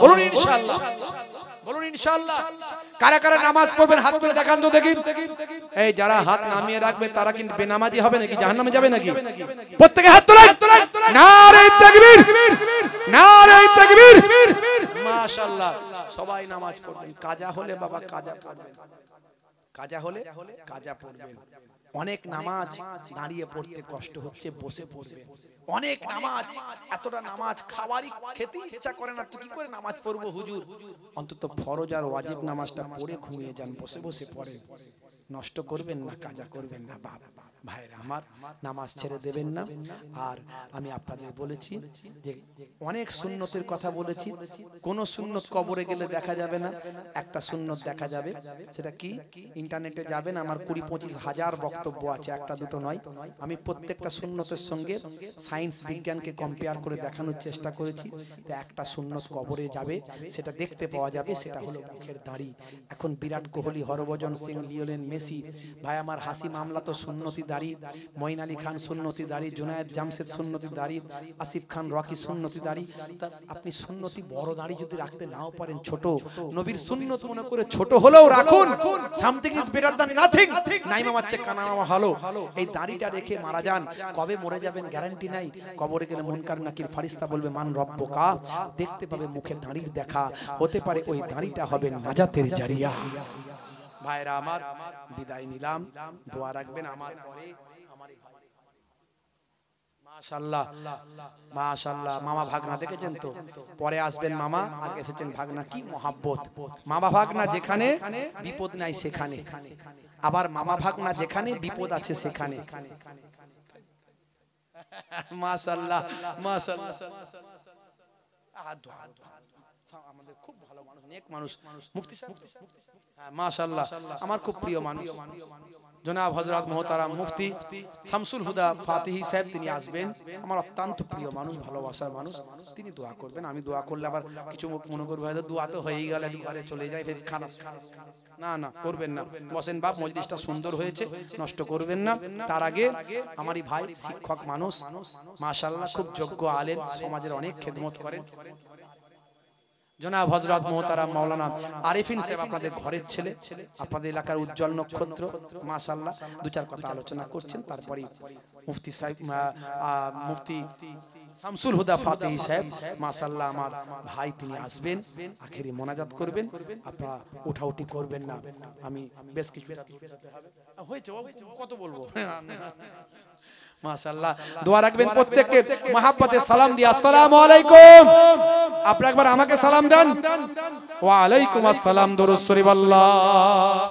বলুন ইনশাআল্লাহ বলুন ইনশাআল্লাহ কারা কারা নামাজ পড়বেন হাত তুলে দেখান তো দেখি এই যারা হাত নামিয়ে রাখবে তারা কি বেনামাজি হবে নাকি জাহান্নামে যাবে নাকি প্রত্যেকে হাত তোলেন নারে তাকবীর নারে তাকবীর মাশাআল্লাহ সবাই নামাজ পড়বেন কাজা হলে বাবা কাজা পড়বেন কাজা হলে কাজা পড়বেন অনেক নামাজ দাঁড়িয়ে পড়তে কষ্ট হচ্ছে বসে পড়বেন অনেক নামাজ এতটা নামাজ খাবারই খেতে ইচ্ছা করে না তো কি করে নামাজ পড়বো হুজুর অন্তত ফরজ আর ওয়াজিব নামাজটা পড়ে ঘুমিয়ে যান বসে বসে পড়েন নষ্ট করবেন না কাজা করবেন না বাপ ভাইরা আমার নামাজ ছেড়ে দেবেন না আর আমি আপনাদের বলেছি যে অনেক সুন্নতের কথা বলেছি কোন সুন্নত কবরে গেলে দেখা যাবে না একটা সুন্নত দেখা যাবে সেটা কি ইন্টারনেটে যাবেন আমার 20-25 হাজার বক্তব্য আছে একটা দুটো নয় আমি প্রত্যেকটা সুন্নতের সঙ্গে সায়েন্স বিজ্ঞানকে কম্পেয়ার করে দেখানোর চেষ্টা করেছি তো একটা সুন্নত কবরে যাবে সেটা দেখতে পাওয়া যাবে সেটা হলো মুখের দাড়ি এখন বিরাট কোহলি হরভজন সিং লিওনেল মেসি ভাই আমার হাসি মামলা তো সুন্নতি দাড়ি মঈন আলী খান সুন্নতি দাড়ি জুনায়েদ জামশেদ সুন্নতি দাড়ি আসিফ খান রকি সুন্নতি দাড়ি তা আপনি সুন্নতি বড় দাড়ি যদি রাখতে নাও পারেন ছোট নবীর সুন্নত মনে করে ছোট হলেও রাখুন something is better than nothing নাই মামার চেয়ে কানা মামা ভালো এই দাড়িটা রেখে মারা যান কবে মরে যাবেন গ্যারান্টি নাই কবরে গেলে মুনকার নাকির ফেরেশতা বলবে মান রব্বুকা দেখতে পাবে মুখে দাড়ির দেখা হতে পারে ওই দাড়িটা হবে নাজাতের জারিয়া ভাইরা আমার বিদায় নিলাম দোয়া রাখবেন আমার পরে আমারই ভাই মাশাআল্লাহ মাশাআল্লাহ মামা ভাগনা দেখেছেন তো পরে আসবেন মামা আগে এসেছেন ভাগনা কি মহব্বত মামা ভাগনা যেখানে বিপদ নাই সেখানে আবার মামা ভাগনা যেখানে বিপদ আছে সেখানে মাশাআল্লাহ মাশাআল্লাহ আমাদের খুব ভালো মানুষ নেক মানুষ মুফতি সাহেব মাশাআল্লাহ আমার খুব প্রিয় মানুষ জনাব হযরত মুহতারাম মুফতি শামসুল হুদা ফাতিহি সাহেব তিনি আসবেন আমার অত্যন্ত প্রিয় মানুষ ভালোবাসার মানুষ তিনি দোয়া করবেন আমি দোয়া করলে আবার কিছু মনে করবে হয়তো দোয়া তো হয়েই গেল ঘরে চলে যায় ফের খানা না না করবেন না বসেন বাপ মজলিসটা সুন্দর হয়েছে নষ্ট করবেন না তার আগে আমারই ভাই শিক্ষক মানুষ মাশাআল্লাহ খুব যোগ্য আলেম সমাজের অনেক খেদমত করেন জনাব হযরত মুহতারাম মাওলানা আরিফিন সাহেব আপনাদের ঘরের ছেলে আপনাদের এলাকার উজ্জ্বল নক্ষত্র মাশাআল্লাহ দু চার কথা আলোচনা করছেন তারপরে মুফতি সাহেব মুফতি শামসুল হুদা ফাতেহি সাহেব মাশাআল্লাহ আমার ভাই তিনি আসবেন আখেরি মোনাজাত করবেন আপনারা উঠাউঠি করবেন না আমি বেশ কিছু হয়েছে কত বলবো মাশাআল্লাহ দোয়া রাখবেন প্রত্যেককে মহব্বতে সালাম দিয়ে আসসালামু আলাইকুম আপনারা একবার আমাকে সালাম দেন ওয়া আলাইকুম আসসালাম দরুদ শরীফ আল্লাহ